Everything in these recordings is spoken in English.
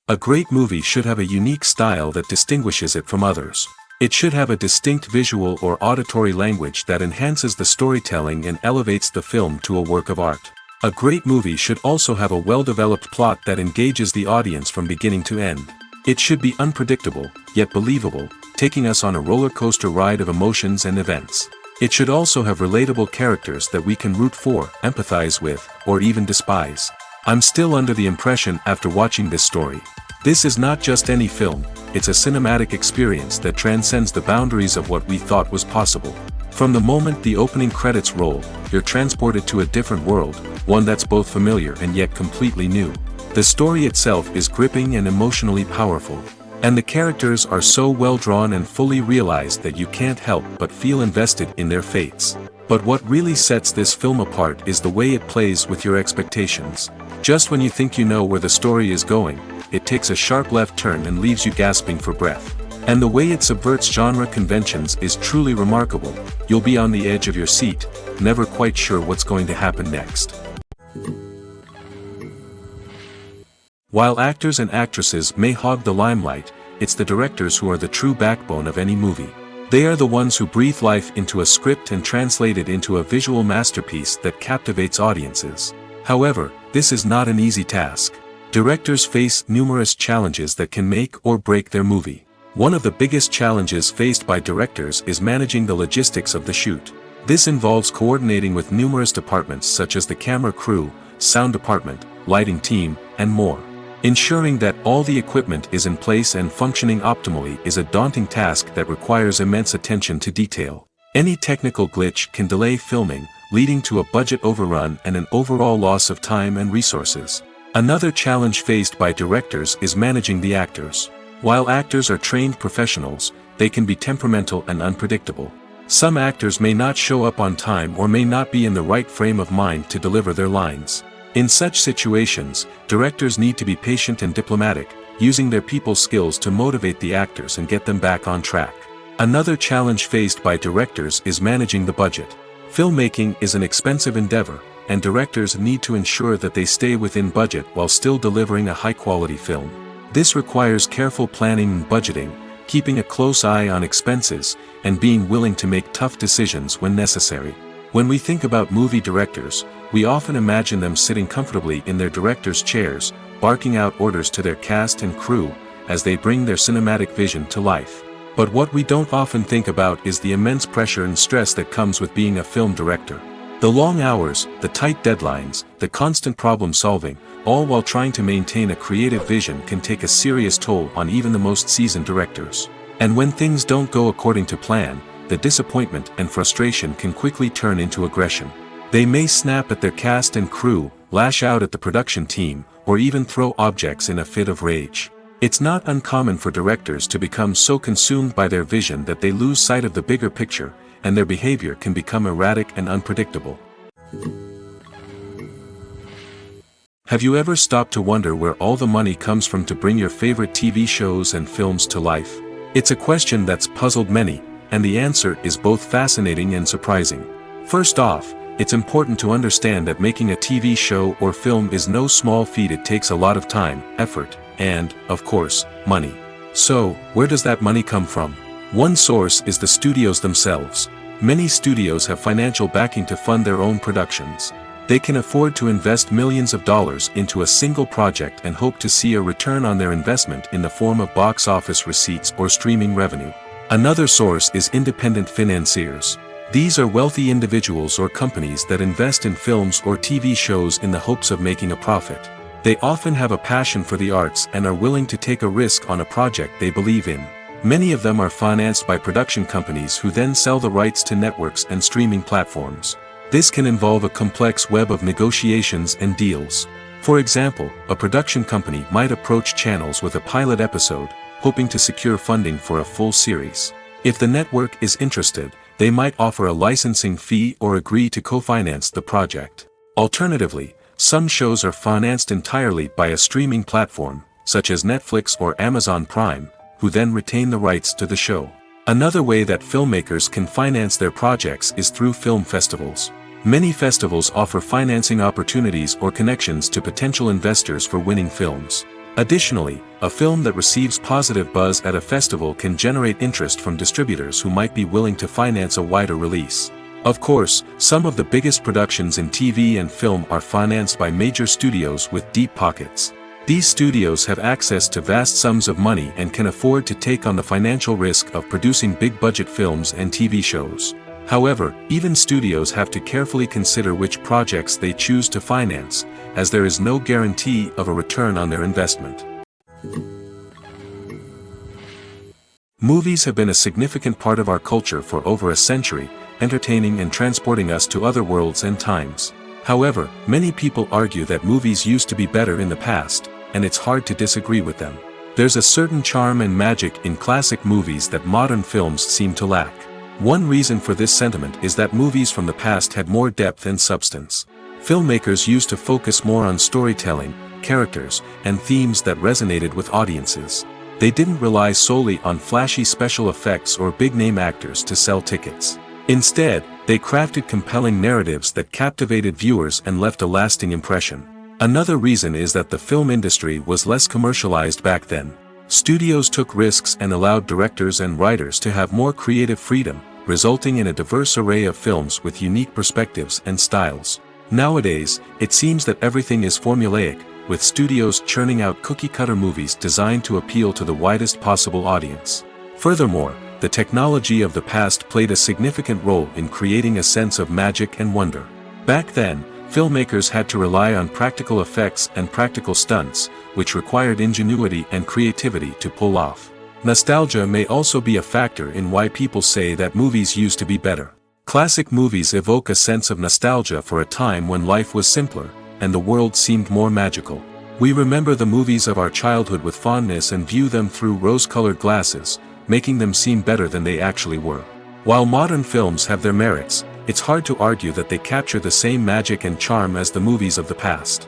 A great movie should have a unique style that distinguishes it from others. It should have a distinct visual or auditory language that enhances the storytelling and elevates the film to a work of art. A great movie should also have a well-developed plot that engages the audience from beginning to end. It should be unpredictable, yet believable, taking us on a roller coaster ride of emotions and events. It should also have relatable characters that we can root for, empathize with, or even despise. I'm still under the impression after watching this story. This is not just any film, it's a cinematic experience that transcends the boundaries of what we thought was possible. From the moment the opening credits roll, you're transported to a different world, one that's both familiar and yet completely new. The story itself is gripping and emotionally powerful. And the characters are so well drawn and fully realized that you can't help but feel invested in their fates. But what really sets this film apart is the way it plays with your expectations. Just when you think you know where the story is going, it takes a sharp left turn and leaves you gasping for breath. And the way it subverts genre conventions is truly remarkable. You'll be on the edge of your seat, never quite sure what's going to happen next. While actors and actresses may hog the limelight, it's the directors who are the true backbone of any movie. They are the ones who breathe life into a script and translate it into a visual masterpiece that captivates audiences. However, this is not an easy task. Directors face numerous challenges that can make or break their movie. One of the biggest challenges faced by directors is managing the logistics of the shoot. This involves coordinating with numerous departments such as the camera crew, sound department, lighting team, and more. Ensuring that all the equipment is in place and functioning optimally is a daunting task that requires immense attention to detail. Any technical glitch can delay filming, leading to a budget overrun and an overall loss of time and resources. Another challenge faced by directors is managing the actors. While actors are trained professionals, they can be temperamental and unpredictable. Some actors may not show up on time or may not be in the right frame of mind to deliver their lines. In such situations, directors need to be patient and diplomatic, using their people skills to motivate the actors and get them back on track. Another challenge faced by directors is managing the budget. Filmmaking is an expensive endeavor, and directors need to ensure that they stay within budget while still delivering a high-quality film. This requires careful planning and budgeting, keeping a close eye on expenses, and being willing to make tough decisions when necessary. When we think about movie directors, we often imagine them sitting comfortably in their director's chairs, barking out orders to their cast and crew, as they bring their cinematic vision to life. But what we don't often think about is the immense pressure and stress that comes with being a film director. The long hours, the tight deadlines, the constant problem solving, all while trying to maintain a creative vision can take a serious toll on even the most seasoned directors. And when things don't go according to plan, the disappointment and frustration can quickly turn into aggression. They may snap at their cast and crew, lash out at the production team, or even throw objects in a fit of rage. It's not uncommon for directors to become so consumed by their vision that they lose sight of the bigger picture, and their behavior can become erratic and unpredictable. Have you ever stopped to wonder where all the money comes from to bring your favorite TV shows and films to life? It's a question that's puzzled many, and the answer is both fascinating and surprising. First off, it's important to understand that making a TV show or film is no small feat. It takes a lot of time, effort, and, of course, money. So, where does that money come from? One source is the studios themselves. Many studios have financial backing to fund their own productions. They can afford to invest millions of dollars into a single project and hope to see a return on their investment in the form of box office receipts or streaming revenue. Another source is independent financiers. These are wealthy individuals or companies that invest in films or TV shows in the hopes of making a profit. They often have a passion for the arts and are willing to take a risk on a project they believe in. Many of them are financed by production companies who then sell the rights to networks and streaming platforms. This can involve a complex web of negotiations and deals. For example, a production company might approach channels with a pilot episode, hoping to secure funding for a full series. If the network is interested, they might offer a licensing fee or agree to co-finance the project. Alternatively, some shows are financed entirely by a streaming platform, such as Netflix or Amazon Prime, who then retain the rights to the show. Another way that filmmakers can finance their projects is through film festivals. Many festivals offer financing opportunities or connections to potential investors for winning films. Additionally, a film that receives positive buzz at a festival can generate interest from distributors who might be willing to finance a wider release. Of course, some of the biggest productions in TV and film are financed by major studios with deep pockets. These studios have access to vast sums of money and can afford to take on the financial risk of producing big-budget films and TV shows. However, even studios have to carefully consider which projects they choose to finance, as there is no guarantee of a return on their investment. Movies have been a significant part of our culture for over a century, entertaining and transporting us to other worlds and times. However, many people argue that movies used to be better in the past, and it's hard to disagree with them. There's a certain charm and magic in classic movies that modern films seem to lack. One reason for this sentiment is that movies from the past had more depth and substance. Filmmakers used to focus more on storytelling, characters, and themes that resonated with audiences. They didn't rely solely on flashy special effects or big-name actors to sell tickets. Instead, they crafted compelling narratives that captivated viewers and left a lasting impression. Another reason is that the film industry was less commercialized back then. Studios took risks and allowed directors and writers to have more creative freedom, resulting in a diverse array of films with unique perspectives and styles. Nowadays, it seems that everything is formulaic, with studios churning out cookie-cutter movies designed to appeal to the widest possible audience. Furthermore, the technology of the past played a significant role in creating a sense of magic and wonder. Back then, filmmakers had to rely on practical effects and practical stunts, which required ingenuity and creativity to pull off. Nostalgia may also be a factor in why people say that movies used to be better. Classic movies evoke a sense of nostalgia for a time when life was simpler, and the world seemed more magical. We remember the movies of our childhood with fondness and view them through rose-colored glasses, making them seem better than they actually were. While modern films have their merits, it's hard to argue that they capture the same magic and charm as the movies of the past.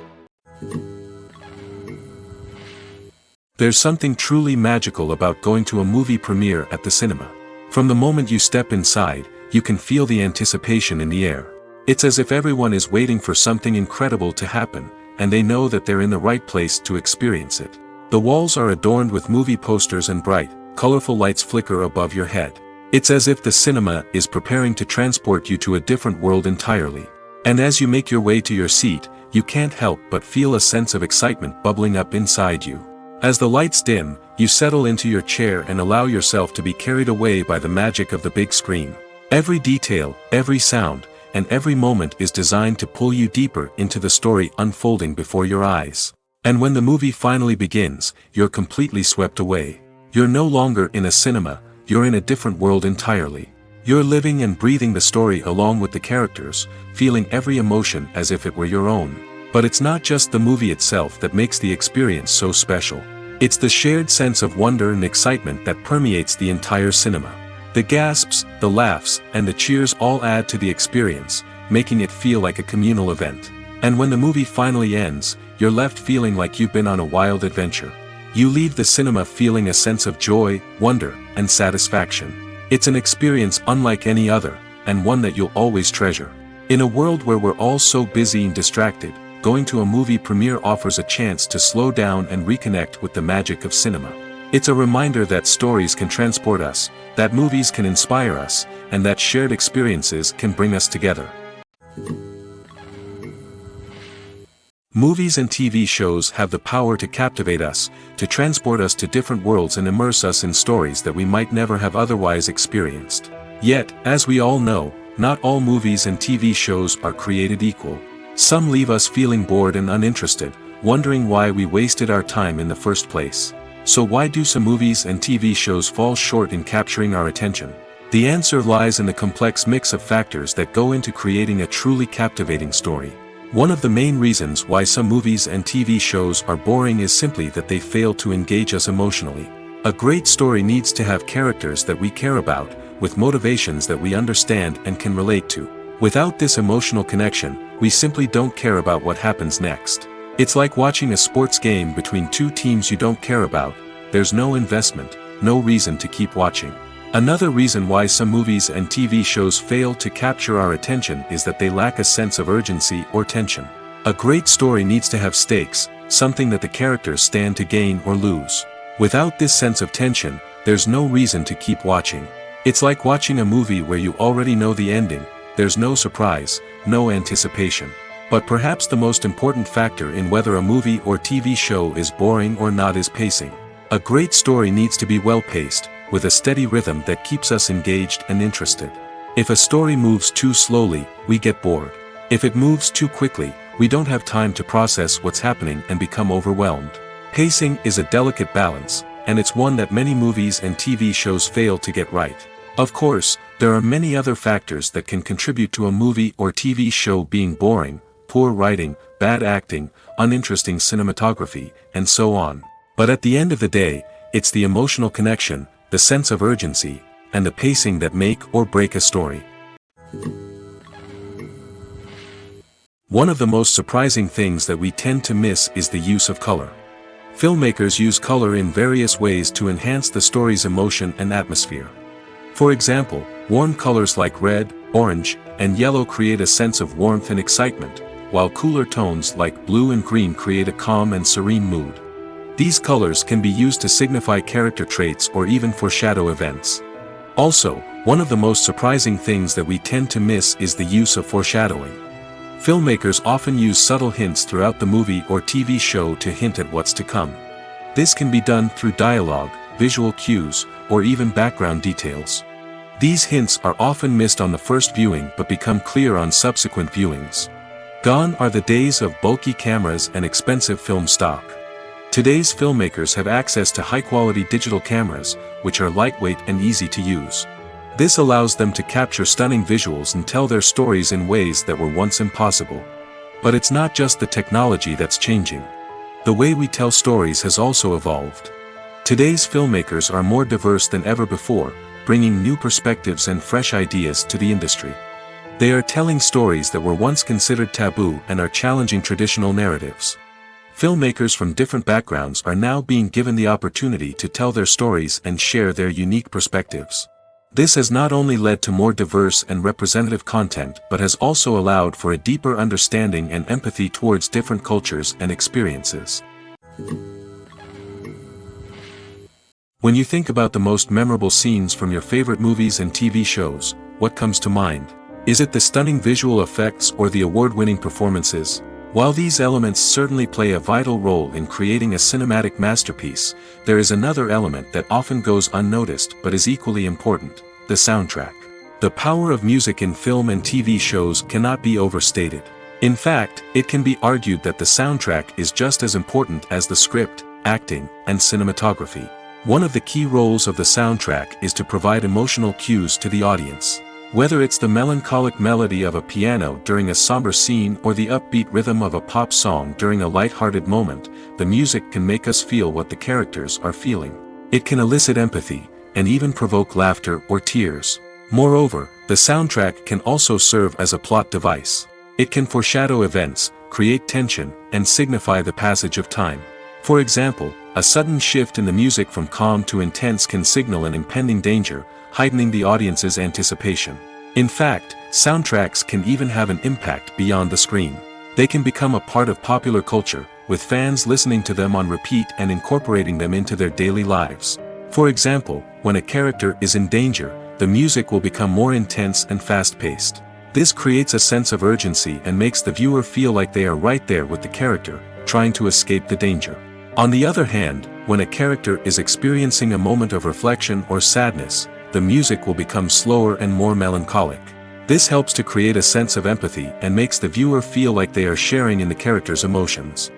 There's something truly magical about going to a movie premiere at the cinema. From the moment you step inside, you can feel the anticipation in the air. It's as if everyone is waiting for something incredible to happen, and they know that they're in the right place to experience it. The walls are adorned with movie posters and bright, colorful lights flicker above your head. It's as if the cinema is preparing to transport you to a different world entirely. And as you make your way to your seat, you can't help but feel a sense of excitement bubbling up inside you. As the lights dim, you settle into your chair and allow yourself to be carried away by the magic of the big screen. Every detail, every sound, and every moment is designed to pull you deeper into the story unfolding before your eyes. And when the movie finally begins, you're completely swept away. You're no longer in a cinema, you're in a different world entirely. You're living and breathing the story along with the characters, feeling every emotion as if it were your own. But it's not just the movie itself that makes the experience so special. It's the shared sense of wonder and excitement that permeates the entire cinema. The gasps, the laughs, and the cheers all add to the experience, making it feel like a communal event. And when the movie finally ends, you're left feeling like you've been on a wild adventure. You leave the cinema feeling a sense of joy, wonder, and satisfaction. It's an experience unlike any other, and one that you'll always treasure. In a world where we're all so busy and distracted, going to a movie premiere offers a chance to slow down and reconnect with the magic of cinema. It's a reminder that stories can transport us, that movies can inspire us, and that shared experiences can bring us together. Movies and TV shows have the power to captivate us, to transport us to different worlds and immerse us in stories that we might never have otherwise experienced. Yet, as we all know, not all movies and TV shows are created equal. Some leave us feeling bored and uninterested, wondering why we wasted our time in the first place. So why do some movies and TV shows fall short in capturing our attention? The answer lies in the complex mix of factors that go into creating a truly captivating story. One of the main reasons why some movies and TV shows are boring is simply that they fail to engage us emotionally. A great story needs to have characters that we care about, with motivations that we understand and can relate to. Without this emotional connection, we simply don't care about what happens next. It's like watching a sports game between two teams you don't care about. There's no investment, no reason to keep watching. Another reason why some movies and TV shows fail to capture our attention is that they lack a sense of urgency or tension. A great story needs to have stakes, something that the characters stand to gain or lose. Without this sense of tension, there's no reason to keep watching. It's like watching a movie where you already know the ending, there's no surprise, no anticipation. But perhaps the most important factor in whether a movie or TV show is boring or not is pacing. A great story needs to be well-paced, with a steady rhythm that keeps us engaged and interested. If a story moves too slowly, we get bored. If it moves too quickly, we don't have time to process what's happening and become overwhelmed. Pacing is a delicate balance, and it's one that many movies and TV shows fail to get right. Of course, there are many other factors that can contribute to a movie or TV show being boring: poor writing, bad acting, uninteresting cinematography, and so on. But at the end of the day, it's the emotional connection, the sense of urgency, and the pacing that make or break a story. One of the most surprising things that we tend to miss is the use of color. Filmmakers use color in various ways to enhance the story's emotion and atmosphere. For example, warm colors like red, orange, and yellow create a sense of warmth and excitement, while cooler tones like blue and green create a calm and serene mood. These colors can be used to signify character traits or even foreshadow events. Also, one of the most surprising things that we tend to miss is the use of foreshadowing. Filmmakers often use subtle hints throughout the movie or TV show to hint at what's to come. This can be done through dialogue, visual cues, or even background details. These hints are often missed on the first viewing but become clear on subsequent viewings. Gone are the days of bulky cameras and expensive film stock. Today's filmmakers have access to high-quality digital cameras, which are lightweight and easy to use. This allows them to capture stunning visuals and tell their stories in ways that were once impossible. But it's not just the technology that's changing. The way we tell stories has also evolved. Today's filmmakers are more diverse than ever before, bringing new perspectives and fresh ideas to the industry. They are telling stories that were once considered taboo and are challenging traditional narratives. Filmmakers from different backgrounds are now being given the opportunity to tell their stories and share their unique perspectives. This has not only led to more diverse and representative content but has also allowed for a deeper understanding and empathy towards different cultures and experiences. When you think about the most memorable scenes from your favorite movies and TV shows, what comes to mind? Is it the stunning visual effects or the award-winning performances? While these elements certainly play a vital role in creating a cinematic masterpiece, there is another element that often goes unnoticed but is equally important: the soundtrack. The power of music in film and TV shows cannot be overstated. In fact, it can be argued that the soundtrack is just as important as the script, acting, and cinematography. One of the key roles of the soundtrack is to provide emotional cues to the audience. Whether it's the melancholic melody of a piano during a somber scene or the upbeat rhythm of a pop song during a light-hearted moment, the music can make us feel what the characters are feeling. It can elicit empathy, and even provoke laughter or tears. Moreover, the soundtrack can also serve as a plot device. It can foreshadow events, create tension, and signify the passage of time. For example, a sudden shift in the music from calm to intense can signal an impending danger, heightening the audience's anticipation. In fact, soundtracks can even have an impact beyond the screen. They can become a part of popular culture, with fans listening to them on repeat and incorporating them into their daily lives. For example, when a character is in danger, the music will become more intense and fast-paced. This creates a sense of urgency and makes the viewer feel like they are right there with the character, trying to escape the danger. On the other hand, when a character is experiencing a moment of reflection or sadness, the music will become slower and more melancholic. This helps to create a sense of empathy and makes the viewer feel like they are sharing in the character's emotions.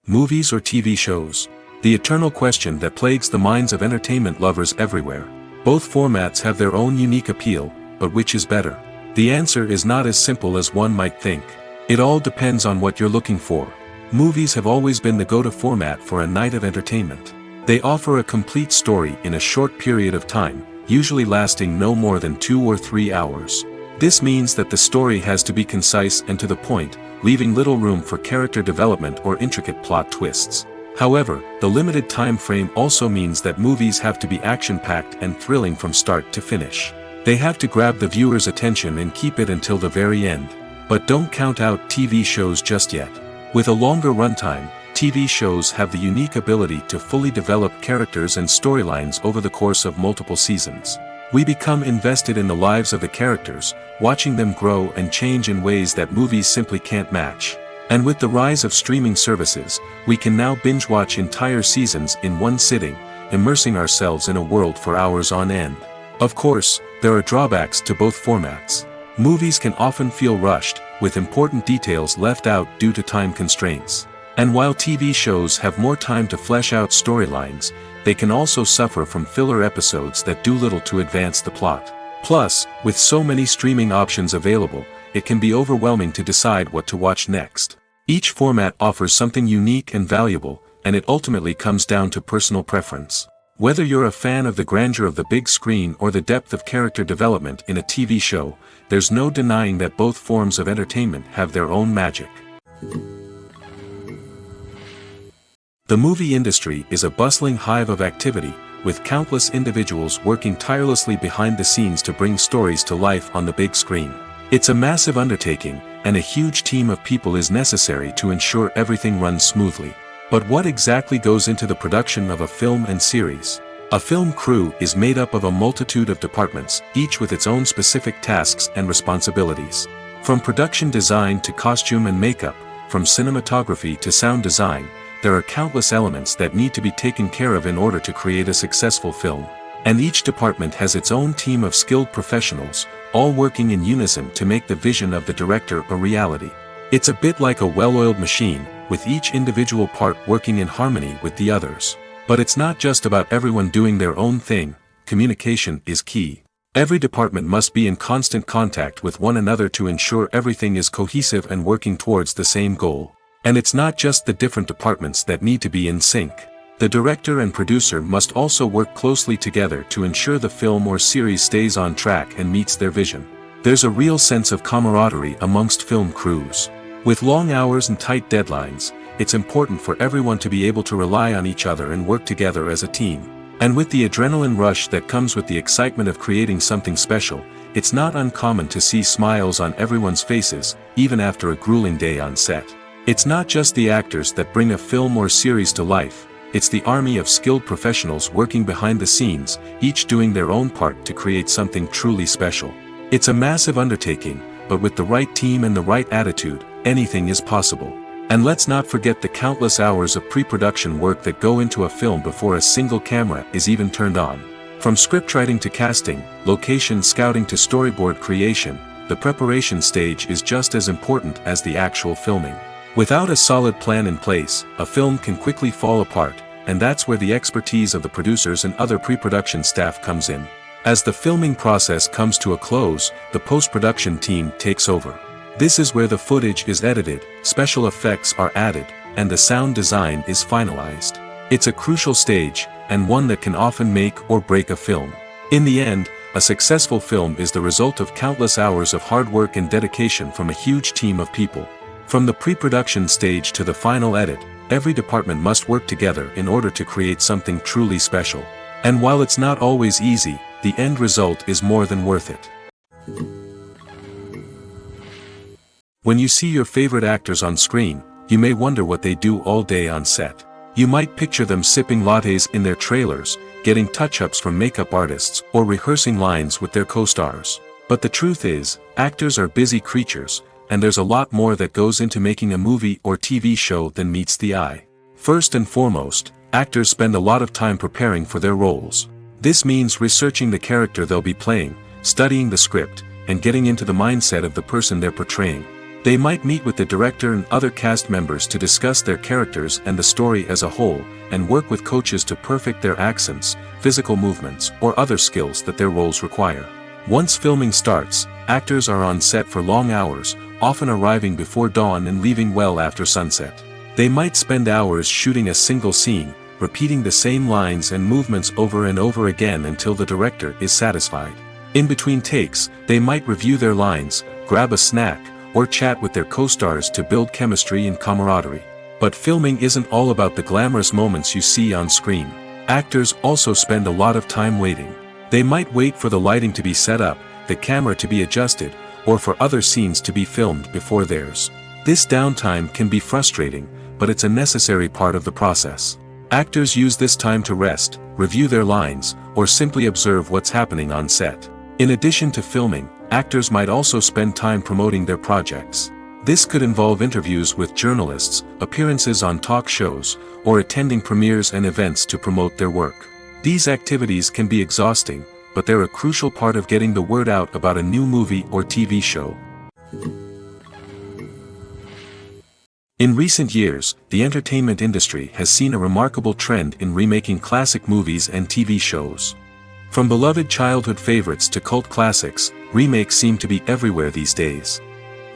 Movies or TV shows? The eternal question that plagues the minds of entertainment lovers everywhere. Both formats have their own unique appeal, but which is better? The answer is not as simple as one might think. It all depends on what you're looking for. Movies have always been the go-to format for a night of entertainment. They offer a complete story in a short period of time, usually lasting no more than 2 or 3 hours. This means that the story has to be concise and to the point, leaving little room for character development or intricate plot twists. However, the limited time frame also means that movies have to be action-packed and thrilling from start to finish. They have to grab the viewer's attention and keep it until the very end. But don't count out TV shows just yet. With a longer runtime, TV shows have the unique ability to fully develop characters and storylines over the course of multiple seasons. We become invested in the lives of the characters, watching them grow and change in ways that movies simply can't match. And with the rise of streaming services, we can now binge-watch entire seasons in one sitting, immersing ourselves in a world for hours on end. Of course, there are drawbacks to both formats. Movies can often feel rushed, with important details left out due to time constraints. And while TV shows have more time to flesh out storylines, they can also suffer from filler episodes that do little to advance the plot. Plus, with so many streaming options available, it can be overwhelming to decide what to watch next. Each format offers something unique and valuable, and it ultimately comes down to personal preference. Whether you're a fan of the grandeur of the big screen or the depth of character development in a TV show, there's no denying that both forms of entertainment have their own magic. The movie industry is a bustling hive of activity, with countless individuals working tirelessly behind the scenes to bring stories to life on the big screen. It's a massive undertaking, and a huge team of people is necessary to ensure everything runs smoothly. But what exactly goes into the production of a film and series? A film crew is made up of a multitude of departments, each with its own specific tasks and responsibilities. From production design to costume and makeup, from cinematography to sound design, there are countless elements that need to be taken care of in order to create a successful film. And each department has its own team of skilled professionals, all working in unison to make the vision of the director a reality. It's a bit like a well-oiled machine, with each individual part working in harmony with the others. But it's not just about everyone doing their own thing. Communication is key. Every department must be in constant contact with one another to ensure everything is cohesive and working towards the same goal. And it's not just the different departments that need to be in sync. The director and producer must also work closely together to ensure the film or series stays on track and meets their vision. There's a real sense of camaraderie amongst film crews. With long hours and tight deadlines, it's important for everyone to be able to rely on each other and work together as a team. And with the adrenaline rush that comes with the excitement of creating something special, it's not uncommon to see smiles on everyone's faces, even after a grueling day on set. It's not just the actors that bring a film or series to life, it's the army of skilled professionals working behind the scenes, each doing their own part to create something truly special. It's a massive undertaking, but with the right team and the right attitude, anything is possible. And let's not forget the countless hours of pre-production work that go into a film before a single camera is even turned on. From scriptwriting to casting, location scouting to storyboard creation, the preparation stage is just as important as the actual filming. Without a solid plan in place, a film can quickly fall apart, and that's where the expertise of the producers and other pre-production staff comes in. As the filming process comes to a close, the post-production team takes over. This is where the footage is edited, special effects are added, and the sound design is finalized. It's a crucial stage, and one that can often make or break a film. In the end, a successful film is the result of countless hours of hard work and dedication from a huge team of people. From the pre-production stage to the final edit, every department must work together in order to create something truly special. And while it's not always easy, the end result is more than worth it. When you see your favorite actors on screen, you may wonder what they do all day on set. You might picture them sipping lattes in their trailers, getting touch-ups from makeup artists, or rehearsing lines with their co-stars. But the truth is, actors are busy creatures, and there's a lot more that goes into making a movie or TV show than meets the eye. First and foremost, actors spend a lot of time preparing for their roles. This means researching the character they'll be playing, studying the script, and getting into the mindset of the person they're portraying. They might meet with the director and other cast members to discuss their characters and the story as a whole, and work with coaches to perfect their accents, physical movements, or other skills that their roles require. Once filming starts, actors are on set for long hours, often arriving before dawn and leaving well after sunset. They might spend hours shooting a single scene, repeating the same lines and movements over and over again until the director is satisfied. In between takes, they might review their lines, grab a snack, or chat with their co-stars to build chemistry and camaraderie. But filming isn't all about the glamorous moments you see on screen. Actors also spend a lot of time waiting. They might wait for the lighting to be set up, the camera to be adjusted, or for other scenes to be filmed before theirs. This downtime can be frustrating, but it's a necessary part of the process. Actors use this time to rest, review their lines, or simply observe what's happening on set. In addition to filming, actors might also spend time promoting their projects. This could involve interviews with journalists, appearances on talk shows, or attending premieres and events to promote their work. These activities can be exhausting, but they're a crucial part of getting the word out about a new movie or TV show. In recent years, the entertainment industry has seen a remarkable trend in remaking classic movies and TV shows. From beloved childhood favorites to cult classics, remakes seem to be everywhere these days.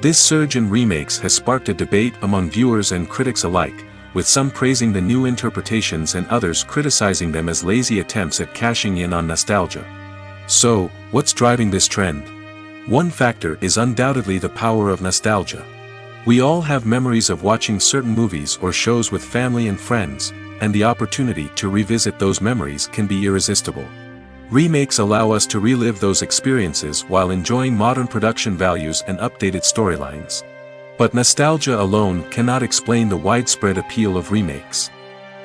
This surge in remakes has sparked a debate among viewers and critics alike, with some praising the new interpretations and others criticizing them as lazy attempts at cashing in on nostalgia. So, what's driving this trend? One factor is undoubtedly the power of nostalgia. We all have memories of watching certain movies or shows with family and friends, and the opportunity to revisit those memories can be irresistible. Remakes allow us to relive those experiences while enjoying modern production values and updated storylines. But nostalgia alone cannot explain the widespread appeal of remakes.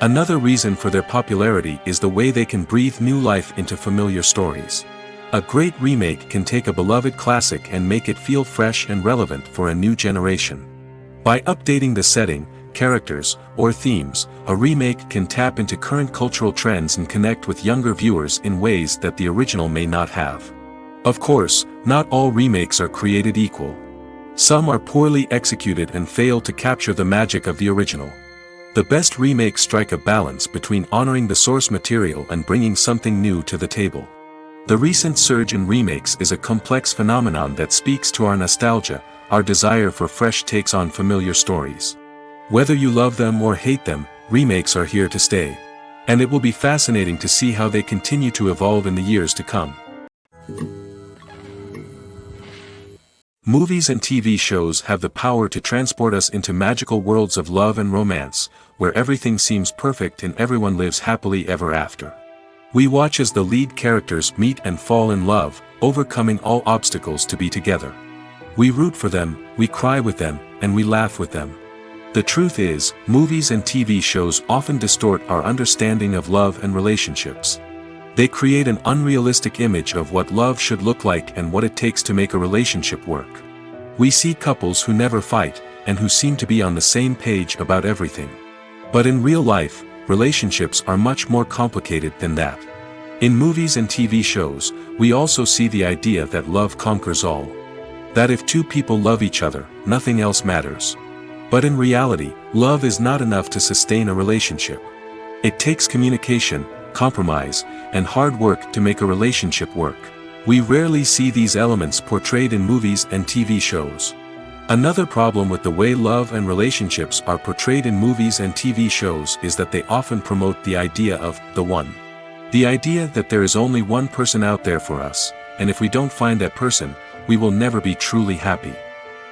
Another reason for their popularity is the way they can breathe new life into familiar stories. A great remake can take a beloved classic and make it feel fresh and relevant for a new generation. By updating the setting, characters, or themes, a remake can tap into current cultural trends and connect with younger viewers in ways that the original may not have. Of course, not all remakes are created equal. Some are poorly executed and fail to capture the magic of the original. The best remakes strike a balance between honoring the source material and bringing something new to the table. The recent surge in remakes is a complex phenomenon that speaks to our nostalgia, our desire for fresh takes on familiar stories. Whether you love them or hate them, remakes are here to stay. And it will be fascinating to see how they continue to evolve in the years to come. Movies and TV shows have the power to transport us into magical worlds of love and romance, where everything seems perfect and everyone lives happily ever after. We watch as the lead characters meet and fall in love, overcoming all obstacles to be together. We root for them, we cry with them, and we laugh with them. The truth is, movies and TV shows often distort our understanding of love and relationships. They create an unrealistic image of what love should look like and what it takes to make a relationship work. We see couples who never fight, and who seem to be on the same page about everything. But in real life, relationships are much more complicated than that. In movies and TV shows, we also see the idea that love conquers all. That if two people love each other, nothing else matters. But in reality, love is not enough to sustain a relationship. It takes communication, compromise, and hard work to make a relationship work. We rarely see these elements portrayed in movies and TV shows. Another problem with the way love and relationships are portrayed in movies and TV shows is that they often promote the idea of the one. The idea that there is only one person out there for us, and if we don't find that person, we will never be truly happy.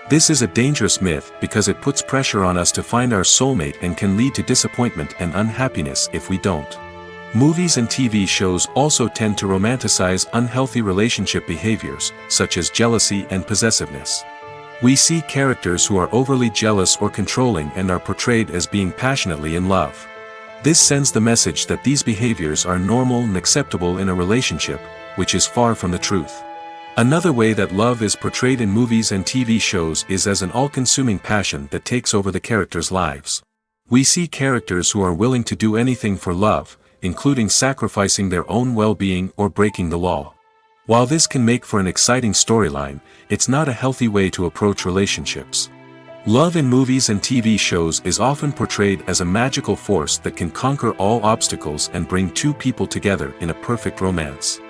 This is a dangerous myth because it puts pressure on us to find our soulmate and can lead to disappointment and unhappiness if we don't. Movies and TV shows also tend to romanticize unhealthy relationship behaviors, such as jealousy and possessiveness. We see characters who are overly jealous or controlling and are portrayed as being passionately in love. This sends the message that these behaviors are normal and acceptable in a relationship, which is far from the truth. Another way that love is portrayed in movies and TV shows is as an all-consuming passion that takes over the characters' lives. We see characters who are willing to do anything for love, including sacrificing their own well-being or breaking the law. While this can make for an exciting storyline, it's not a healthy way to approach relationships. Love in movies and TV shows is often portrayed as a magical force that can conquer all obstacles and bring two people together in a perfect romance.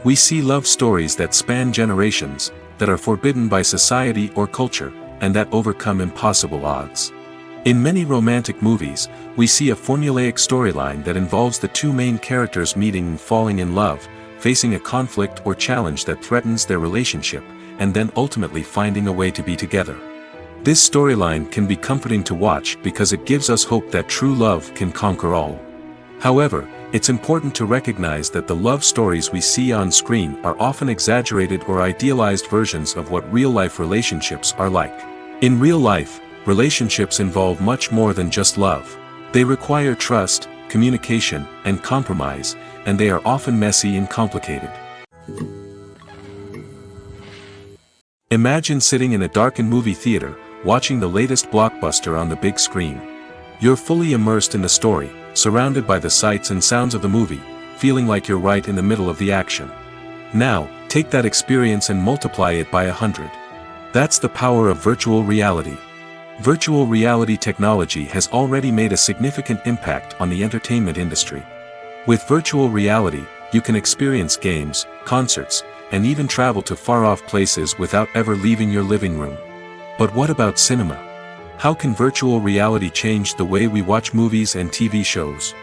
We see love stories that span generations, that are forbidden by society or culture, and that overcome impossible odds. In many romantic movies, we see a formulaic storyline that involves the two main characters meeting and falling in love, facing a conflict or challenge that threatens their relationship, and then ultimately finding a way to be together. This storyline can be comforting to watch because it gives us hope that true love can conquer all. However, it's important to recognize that the love stories we see on screen are often exaggerated or idealized versions of what real-life relationships are like. In real life, relationships involve much more than just love. They require trust, communication, and compromise, and they are often messy and complicated. Imagine sitting in a darkened movie theater, watching the latest blockbuster on the big screen. You're fully immersed in the story, surrounded by the sights and sounds of the movie, feeling like you're right in the middle of the action. Now, take that experience and multiply it by 100. That's the power of virtual reality. Virtual reality technology has already made a significant impact on the entertainment industry. With virtual reality, you can experience games, concerts, and even travel to far-off places without ever leaving your living room. But what about cinema? How can virtual reality change the way we watch movies and TV shows?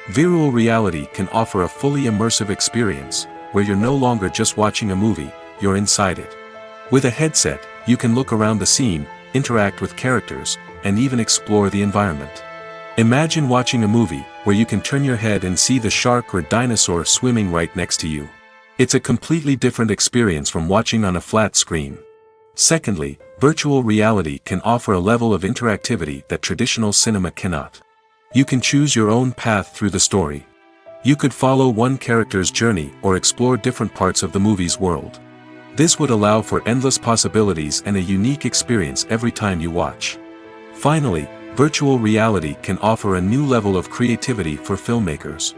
Virtual reality can offer a fully immersive experience, where you're no longer just watching a movie, you're inside it. With a headset, you can look around the scene, interact with characters, and even explore the environment. Imagine watching a movie, where you can turn your head and see the shark or dinosaur swimming right next to you. It's a completely different experience from watching on a flat screen. Secondly, virtual reality can offer a level of interactivity that traditional cinema cannot. You can choose your own path through the story. You could follow one character's journey or explore different parts of the movie's world. This would allow for endless possibilities and a unique experience every time you watch. Finally, virtual reality can offer a new level of creativity for filmmakers.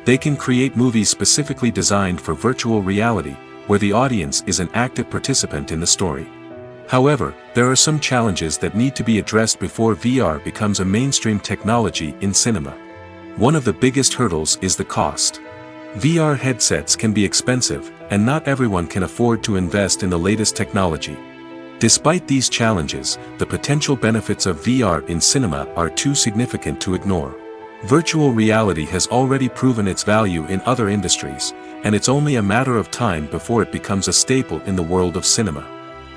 They can create movies specifically designed for virtual reality, where the audience is an active participant in the story. However, there are some challenges that need to be addressed before VR becomes a mainstream technology in cinema. One of the biggest hurdles is the cost. VR headsets can be expensive, and not everyone can afford to invest in the latest technology. Despite these challenges, the potential benefits of VR in cinema are too significant to ignore. Virtual reality has already proven its value in other industries, and it's only a matter of time before it becomes a staple in the world of cinema.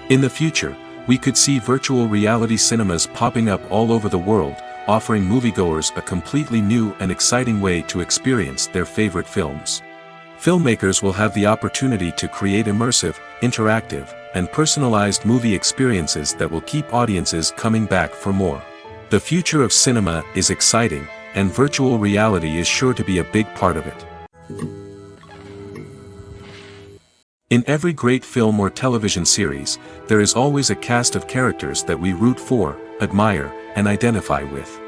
In the future, we could see virtual reality cinemas popping up all over the world, offering moviegoers a completely new and exciting way to experience their favorite films. Filmmakers will have the opportunity to create immersive, interactive, and personalized movie experiences that will keep audiences coming back for more. The future of cinema is exciting, and virtual reality is sure to be a big part of it. In every great film or television series, there is always a cast of characters that we root for, admire, and identify with.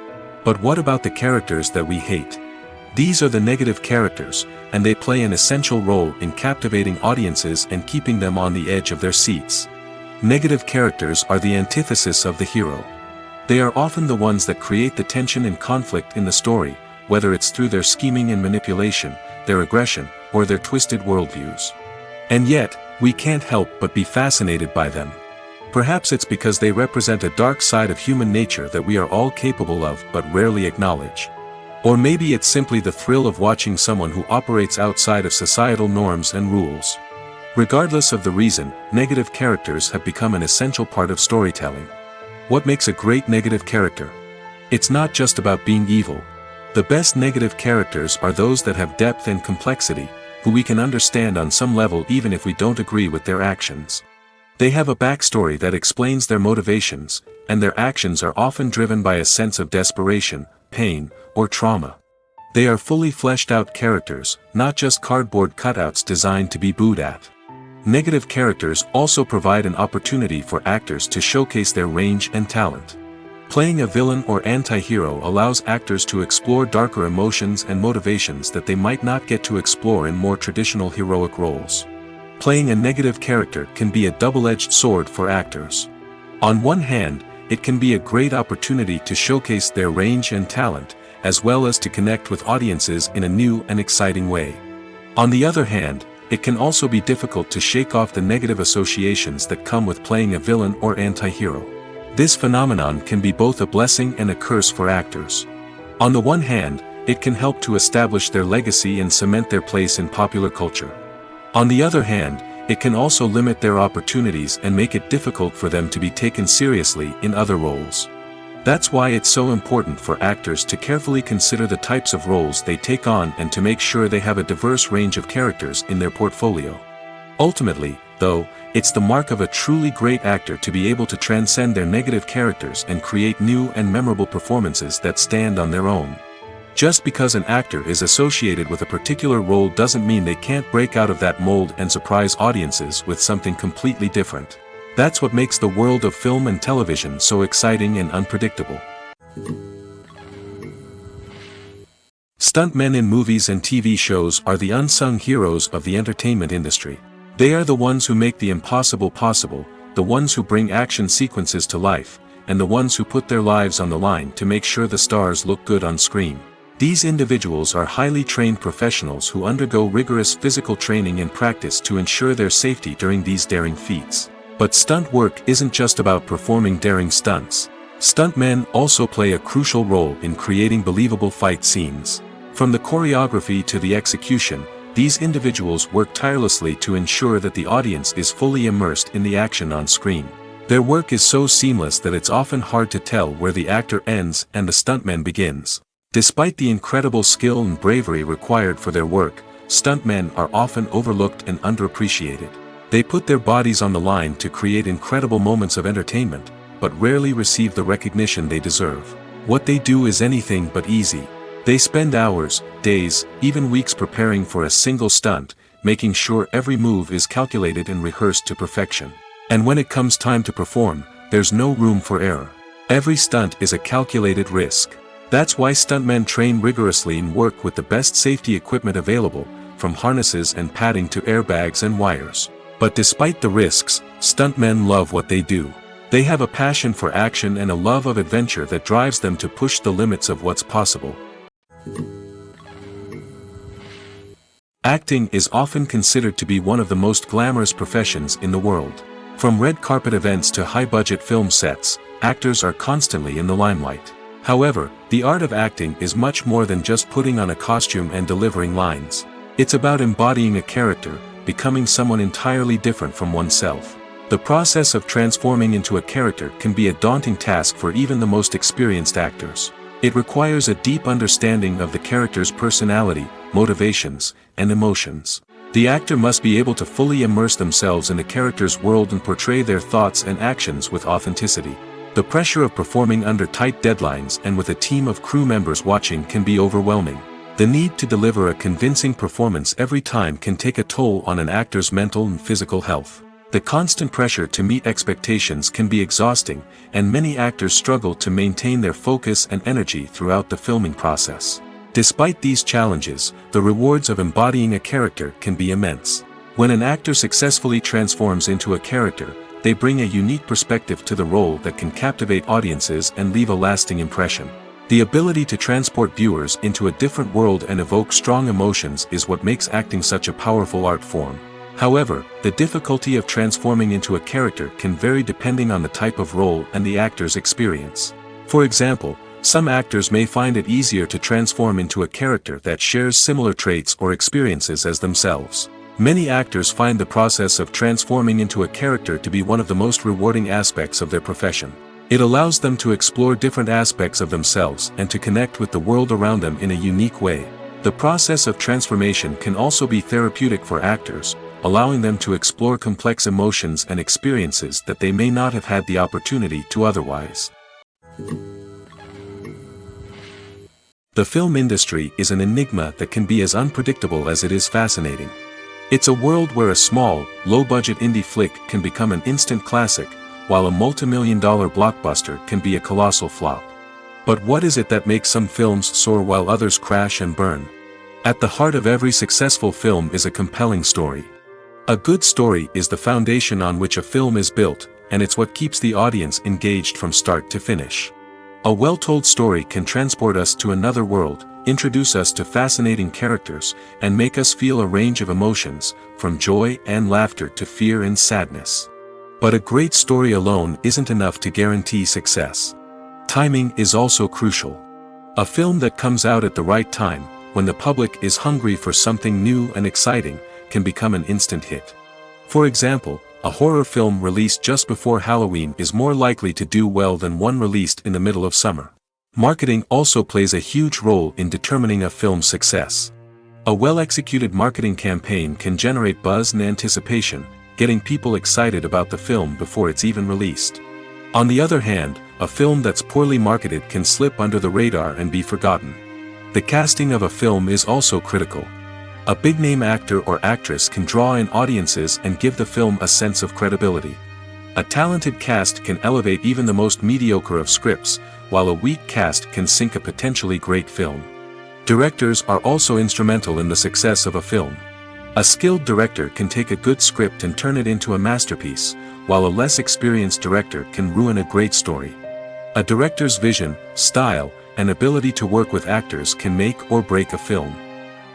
But what about the characters that we hate? These are the negative characters, and they play an essential role in captivating audiences and keeping them on the edge of their seats. Negative characters are the antithesis of the hero. They are often the ones that create the tension and conflict in the story, whether it's through their scheming and manipulation, their aggression, or their twisted worldviews. And yet, we can't help but be fascinated by them. Perhaps it's because they represent a dark side of human nature that we are all capable of but rarely acknowledge. Or maybe it's simply the thrill of watching someone who operates outside of societal norms and rules. Regardless of the reason, negative characters have become an essential part of storytelling. What makes a great negative character? It's not just about being evil. The best negative characters are those that have depth and complexity, who we can understand on some level even if we don't agree with their actions. They have a backstory that explains their motivations, and their actions are often driven by a sense of desperation, pain, or trauma. They are fully fleshed out characters, not just cardboard cutouts designed to be booed at. Negative characters also provide an opportunity for actors to showcase their range and talent. Playing a villain or anti-hero allows actors to explore darker emotions and motivations that they might not get to explore in more traditional heroic roles. Playing a negative character can be a double-edged sword for actors. On one hand, it can be a great opportunity to showcase their range and talent, as well as to connect with audiences in a new and exciting way. On the other hand, it can also be difficult to shake off the negative associations that come with playing a villain or anti-hero. This phenomenon can be both a blessing and a curse for actors. On the one hand, it can help to establish their legacy and cement their place in popular culture. On the other hand, it can also limit their opportunities and make it difficult for them to be taken seriously in other roles. That's why it's so important for actors to carefully consider the types of roles they take on and to make sure they have a diverse range of characters in their portfolio. Ultimately, though, it's the mark of a truly great actor to be able to transcend their negative characters and create new and memorable performances that stand on their own. Just because an actor is associated with a particular role doesn't mean they can't break out of that mold and surprise audiences with something completely different. That's what makes the world of film and television so exciting and unpredictable. Stuntmen in movies and TV shows are the unsung heroes of the entertainment industry. They are the ones who make the impossible possible, the ones who bring action sequences to life, and the ones who put their lives on the line to make sure the stars look good on screen. These individuals are highly trained professionals who undergo rigorous physical training and practice to ensure their safety during these daring feats. But stunt work isn't just about performing daring stunts. Stuntmen also play a crucial role in creating believable fight scenes. From the choreography to the execution, these individuals work tirelessly to ensure that the audience is fully immersed in the action on screen. Their work is so seamless that it's often hard to tell where the actor ends and the stuntman begins. Despite the incredible skill and bravery required for their work, stuntmen are often overlooked and underappreciated. They put their bodies on the line to create incredible moments of entertainment, but rarely receive the recognition they deserve. What they do is anything but easy. They spend hours, days, even weeks preparing for a single stunt, making sure every move is calculated and rehearsed to perfection. And when it comes time to perform, there's no room for error. Every stunt is a calculated risk. That's why stuntmen train rigorously and work with the best safety equipment available, from harnesses and padding to airbags and wires. But despite the risks, stuntmen love what they do. They have a passion for action and a love of adventure that drives them to push the limits of what's possible. Acting is often considered to be one of the most glamorous professions in the world. From red carpet events to high-budget film sets, actors are constantly in the limelight. However, the art of acting is much more than just putting on a costume and delivering lines. It's about embodying a character, becoming someone entirely different from oneself. The process of transforming into a character can be a daunting task for even the most experienced actors. It requires a deep understanding of the character's personality, motivations, and emotions. The actor must be able to fully immerse themselves in the character's world and portray their thoughts and actions with authenticity. The pressure of performing under tight deadlines and with a team of crew members watching can be overwhelming. The need to deliver a convincing performance every time can take a toll on an actor's mental and physical health. The constant pressure to meet expectations can be exhausting, and many actors struggle to maintain their focus and energy throughout the filming process. Despite these challenges, the rewards of embodying a character can be immense. When an actor successfully transforms into a character, they bring a unique perspective to the role that can captivate audiences and leave a lasting impression. The ability to transport viewers into a different world and evoke strong emotions is what makes acting such a powerful art form. However, the difficulty of transforming into a character can vary depending on the type of role and the actor's experience. For example, some actors may find it easier to transform into a character that shares similar traits or experiences as themselves. Many actors find the process of transforming into a character to be one of the most rewarding aspects of their profession. It allows them to explore different aspects of themselves and to connect with the world around them in a unique way. The process of transformation can also be therapeutic for actors, allowing them to explore complex emotions and experiences that they may not have had the opportunity to otherwise. The film industry is an enigma that can be as unpredictable as it is fascinating. It's a world where a small, low-budget indie flick can become an instant classic, while a multi-million-dollar blockbuster can be a colossal flop. But what is it that makes some films soar while others crash and burn? At the heart of every successful film is a compelling story. A good story is the foundation on which a film is built, and it's what keeps the audience engaged from start to finish. A well-told story can transport us to another world, introduce us to fascinating characters, and make us feel a range of emotions, from joy and laughter to fear and sadness. But a great story alone isn't enough to guarantee success. Timing is also crucial. A film that comes out at the right time, when the public is hungry for something new and exciting, can become an instant hit. For example, A horror film released just before Halloween is more likely to do well than one released in the middle of summer. Marketing also plays a huge role in determining a film's success. A well-executed marketing campaign can generate buzz and anticipation, getting people excited about the film before it's even released. On the other hand, a film that's poorly marketed can slip under the radar and be forgotten. The casting of a film is also critical. A big-name actor or actress can draw in audiences and give the film a sense of credibility. A talented cast can elevate even the most mediocre of scripts, while a weak cast can sink a potentially great film. Directors are also instrumental in the success of a film. A skilled director can take a good script and turn it into a masterpiece, while a less experienced director can ruin a great story. A director's vision, style, and ability to work with actors can make or break a film.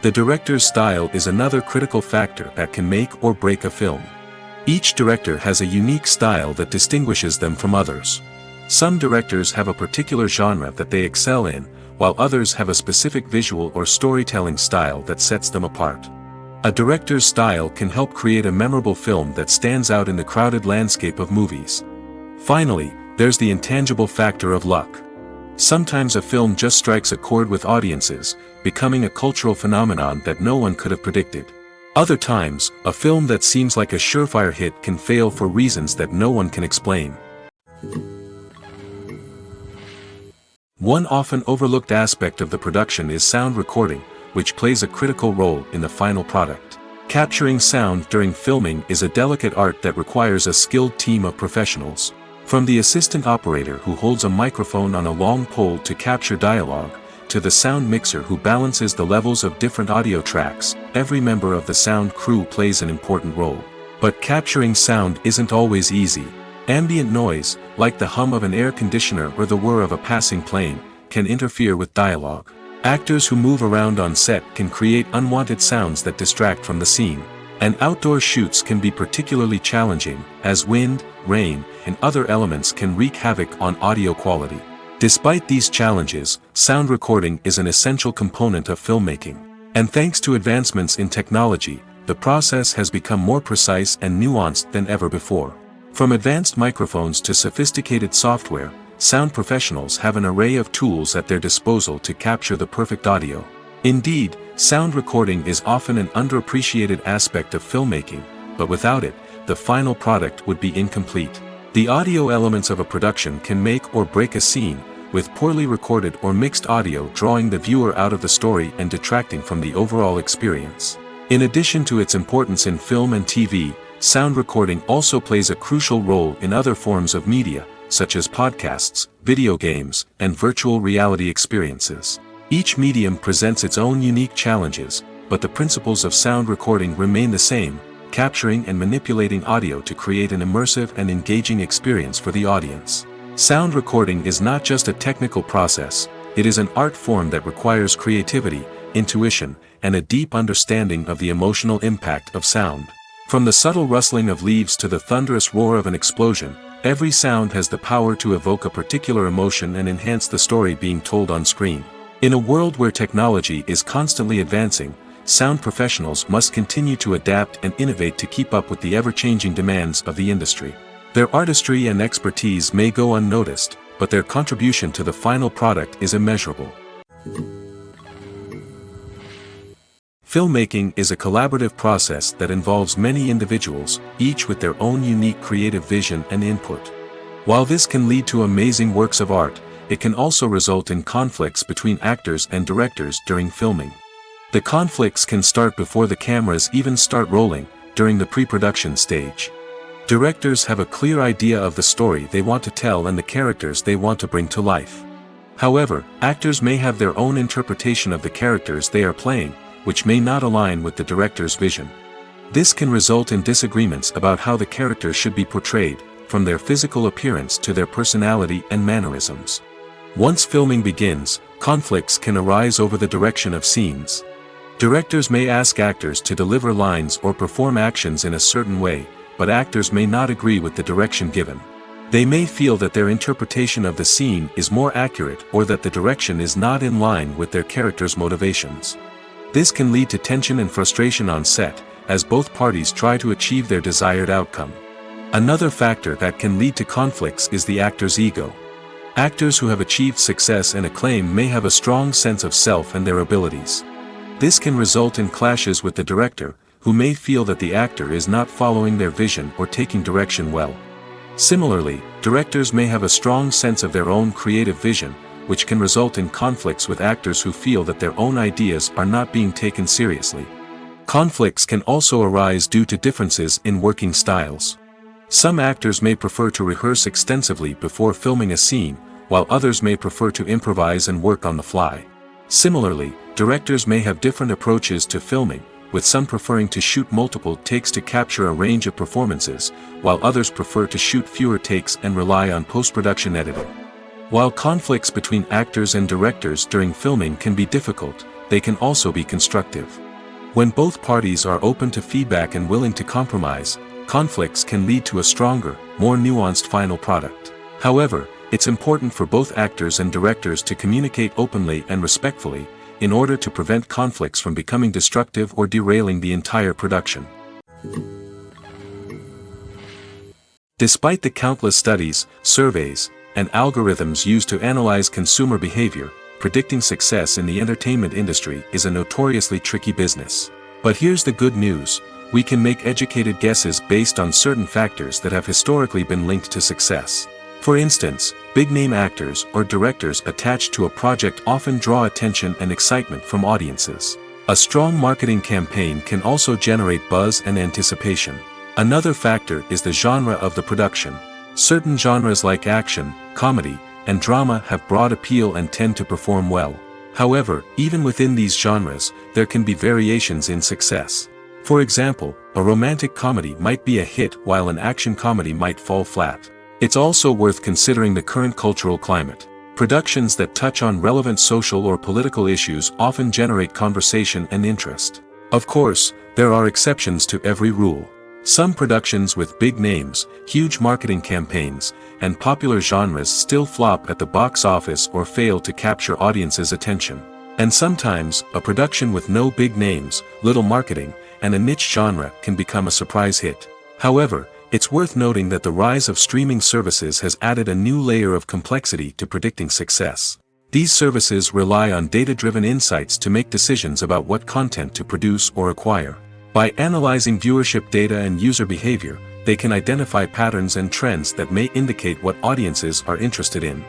The director's style is another critical factor that can make or break a film. Each director has a unique style that distinguishes them from others. Some directors have a particular genre that they excel in, while others have a specific visual or storytelling style that sets them apart. A director's style can help create a memorable film that stands out in the crowded landscape of movies. Finally, there's the intangible factor of luck. Sometimes a film just strikes a chord with audiences, becoming a cultural phenomenon that no one could have predicted. Other times, a film that seems like a surefire hit can fail for reasons that no one can explain. One often overlooked aspect of the production is sound recording, which plays a critical role in the final product. Capturing sound during filming is a delicate art that requires a skilled team of professionals. From the assistant operator who holds a microphone on a long pole to capture dialogue, to the sound mixer who balances the levels of different audio tracks, every member of the sound crew plays an important role. But capturing sound isn't always easy. Ambient noise, like the hum of an air conditioner or the whir of a passing plane, can interfere with dialogue. Actors who move around on set can create unwanted sounds that distract from the scene. And outdoor shoots can be particularly challenging, as wind, rain, and other elements can wreak havoc on audio quality. Despite these challenges, sound recording is an essential component of filmmaking. And thanks to advancements in technology, the process has become more precise and nuanced than ever before. From advanced microphones to sophisticated software, sound professionals have an array of tools at their disposal to capture the perfect audio. Indeed, sound recording is often an underappreciated aspect of filmmaking, but without it, the final product would be incomplete. The audio elements of a production can make or break a scene, with poorly recorded or mixed audio drawing the viewer out of the story and detracting from the overall experience. In addition to its importance in film and TV, sound recording also plays a crucial role in other forms of media, such as podcasts, video games, and virtual reality experiences. Each medium presents its own unique challenges, but the principles of sound recording remain the same, capturing and manipulating audio to create an immersive and engaging experience for the audience. Sound recording is not just a technical process, it is an art form that requires creativity, intuition, and a deep understanding of the emotional impact of sound. From the subtle rustling of leaves to the thunderous roar of an explosion, every sound has the power to evoke a particular emotion and enhance the story being told on screen. In a world where technology is constantly advancing, sound professionals must continue to adapt and innovate to keep up with the ever-changing demands of the industry. Their artistry and expertise may go unnoticed, but their contribution to the final product is immeasurable. Filmmaking is a collaborative process that involves many individuals, each with their own unique creative vision and input. While this can lead to amazing works of art, it can also result in conflicts between actors and directors during filming. The conflicts can start before the cameras even start rolling, during the pre-production stage. Directors have a clear idea of the story they want to tell and the characters they want to bring to life. However, actors may have their own interpretation of the characters they are playing, which may not align with the director's vision. This can result in disagreements about how the characters should be portrayed, from their physical appearance to their personality and mannerisms. Once filming begins, conflicts can arise over the direction of scenes. Directors may ask actors to deliver lines or perform actions in a certain way, but actors may not agree with the direction given. They may feel that their interpretation of the scene is more accurate or that the direction is not in line with their character's motivations. This can lead to tension and frustration on set, as both parties try to achieve their desired outcome. Another factor that can lead to conflicts is the actor's ego. Actors who have achieved success and acclaim may have a strong sense of self and their abilities. This can result in clashes with the director, who may feel that the actor is not following their vision or taking direction well. Similarly, directors may have a strong sense of their own creative vision, which can result in conflicts with actors who feel that their own ideas are not being taken seriously. Conflicts can also arise due to differences in working styles. Some actors may prefer to rehearse extensively before filming a scene, while others may prefer to improvise and work on the fly. Similarly, directors may have different approaches to filming, with some preferring to shoot multiple takes to capture a range of performances, while others prefer to shoot fewer takes and rely on post-production editing. While conflicts between actors and directors during filming can be difficult, they can also be constructive. When both parties are open to feedback and willing to compromise, conflicts can lead to a stronger, more nuanced final product. However, it's important for both actors and directors to communicate openly and respectfully, in order to prevent conflicts from becoming destructive or derailing the entire production. Despite the countless studies, surveys, and algorithms used to analyze consumer behavior, predicting success in the entertainment industry is a notoriously tricky business. But here's the good news: we can make educated guesses based on certain factors that have historically been linked to success. For instance, big-name actors or directors attached to a project often draw attention and excitement from audiences. A strong marketing campaign can also generate buzz and anticipation. Another factor is the genre of the production. Certain genres like action, comedy, and drama have broad appeal and tend to perform well. However, even within these genres, there can be variations in success. For example, a romantic comedy might be a hit while an action comedy might fall flat. It's also worth considering the current cultural climate. Productions that touch on relevant social or political issues often generate conversation and interest. Of course, there are exceptions to every rule. Some productions with big names, huge marketing campaigns, and popular genres still flop at the box office or fail to capture audiences' attention. And sometimes, a production with no big names, little marketing, and a niche genre can become a surprise hit. However, it's worth noting that the rise of streaming services has added a new layer of complexity to predicting success. These services rely on data-driven insights to make decisions about what content to produce or acquire. By analyzing viewership data and user behavior, they can identify patterns and trends that may indicate what audiences are interested in.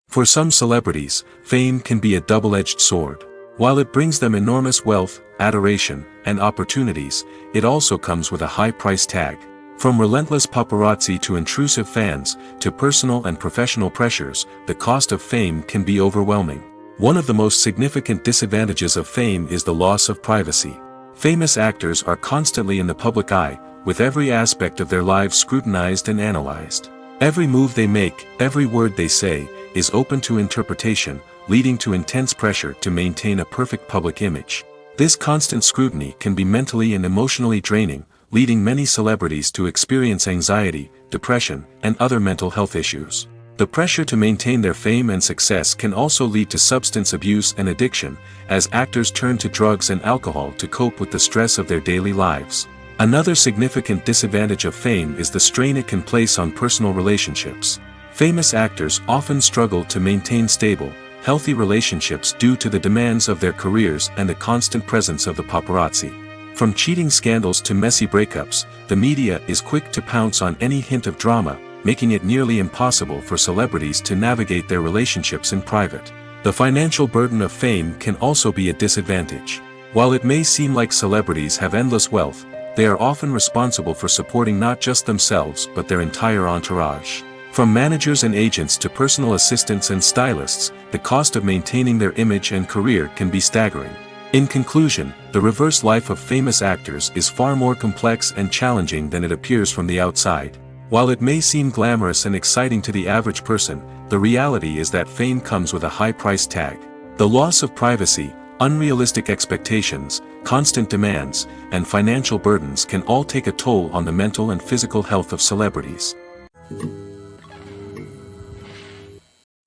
For some celebrities, fame can be a double-edged sword. While it brings them enormous wealth, adoration, and opportunities, it also comes with a high price tag. From relentless paparazzi to intrusive fans, to personal and professional pressures, the cost of fame can be overwhelming. One of the most significant disadvantages of fame is the loss of privacy. Famous actors are constantly in the public eye, with every aspect of their lives scrutinized and analyzed. Every move they make, every word they say, is open to interpretation, leading to intense pressure to maintain a perfect public image. This constant scrutiny can be mentally and emotionally draining, leading many celebrities to experience anxiety, depression, and other mental health issues. The pressure to maintain their fame and success can also lead to substance abuse and addiction, as actors turn to drugs and alcohol to cope with the stress of their daily lives. Another significant disadvantage of fame is the strain it can place on personal relationships. Famous actors often struggle to maintain stable, healthy relationships due to the demands of their careers and the constant presence of the paparazzi. From cheating scandals to messy breakups, the media is quick to pounce on any hint of drama, making it nearly impossible for celebrities to navigate their relationships in private. The financial burden of fame can also be a disadvantage. While it may seem like celebrities have endless wealth, they are often responsible for supporting not just themselves but their entire entourage. From managers and agents to personal assistants and stylists, the cost of maintaining their image and career can be staggering. In conclusion, the reverse life of famous actors is far more complex and challenging than it appears from the outside. While it may seem glamorous and exciting to the average person, the reality is that fame comes with a high price tag. The loss of privacy, unrealistic expectations, constant demands, and financial burdens can all take a toll on the mental and physical health of celebrities.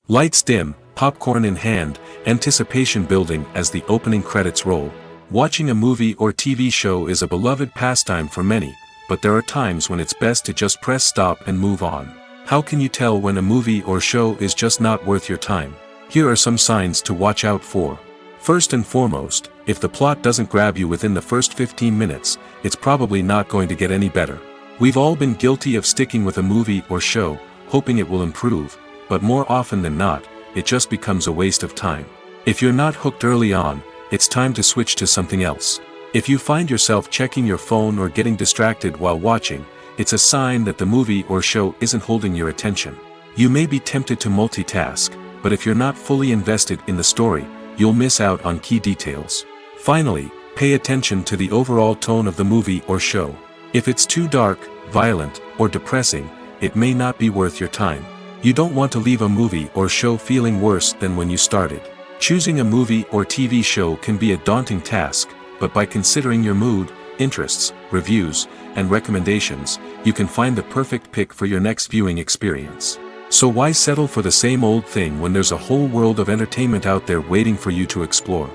Lights dim, popcorn in hand, anticipation building as the opening credits roll. Watching a movie or TV show is a beloved pastime for many, but there are times when it's best to just press stop and move on. How can you tell when a movie or show is just not worth your time? Here are some signs to watch out for. First and foremost, if the plot doesn't grab you within the first 15 minutes, it's probably not going to get any better. We've all been guilty of sticking with a movie or show, hoping it will improve, but more often than not, it just becomes a waste of time. If you're not hooked early on, it's time to switch to something else. If you find yourself checking your phone or getting distracted while watching, it's a sign that the movie or show isn't holding your attention. You may be tempted to multitask, but if you're not fully invested in the story, you'll miss out on key details. Finally, pay attention to the overall tone of the movie or show. If it's too dark, violent, or depressing, it may not be worth your time. You don't want to leave a movie or show feeling worse than when you started. Choosing a movie or TV show can be a daunting task, but by considering your mood, interests, reviews, and recommendations, you can find the perfect pick for your next viewing experience. So why settle for the same old thing when there's a whole world of entertainment out there waiting for you to explore?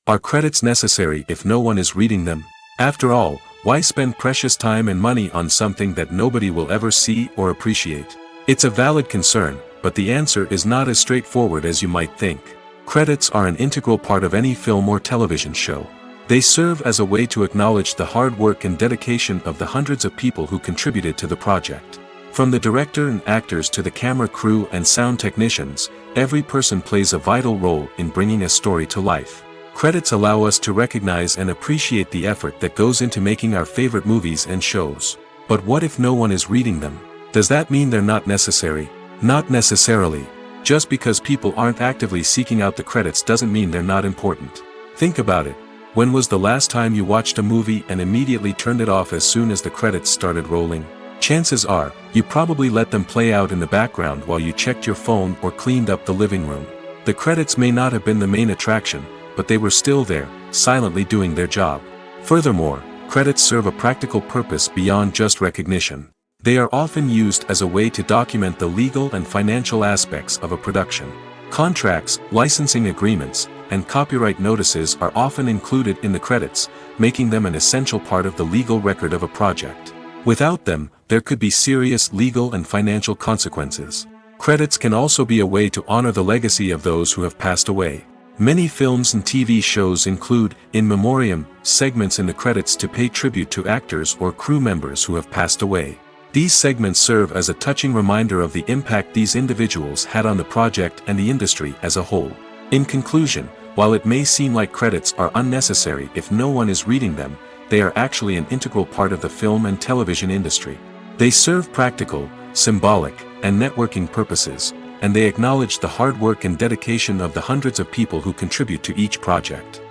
Are credits necessary if no one is reading them? After all, why spend precious time and money on something that nobody will ever see or appreciate? It's a valid concern, but the answer is not as straightforward as you might think. Credits are an integral part of any film or television show. They serve as a way to acknowledge the hard work and dedication of the hundreds of people who contributed to the project. From the director and actors to the camera crew and sound technicians, every person plays a vital role in bringing a story to life. Credits allow us to recognize and appreciate the effort that goes into making our favorite movies and shows. But what if no one is reading them? Does that mean they're not necessary? Not necessarily. Just because people aren't actively seeking out the credits doesn't mean they're not important. Think about it. When was the last time you watched a movie and immediately turned it off as soon as the credits started rolling? Chances are, you probably let them play out in the background while you checked your phone or cleaned up the living room. The credits may not have been the main attraction, but they were still there, silently doing their job. Furthermore, credits serve a practical purpose beyond just recognition. They are often used as a way to document the legal and financial aspects of a production. Contracts, licensing agreements, and copyright notices are often included in the credits, making them an essential part of the legal record of a project. Without them, there could be serious legal and financial consequences. Credits can also be a way to honor the legacy of those who have passed away. Many films and TV shows include in memoriam segments in the credits to pay tribute to actors or crew members who have passed away. These segments serve as a touching reminder of the impact these individuals had on the project and the industry as a whole. In conclusion, while it may seem like credits are unnecessary if no one is reading them, they are actually an integral part of the film and television industry. They serve practical, symbolic, and networking purposes, and they acknowledge the hard work and dedication of the hundreds of people who contribute to each project.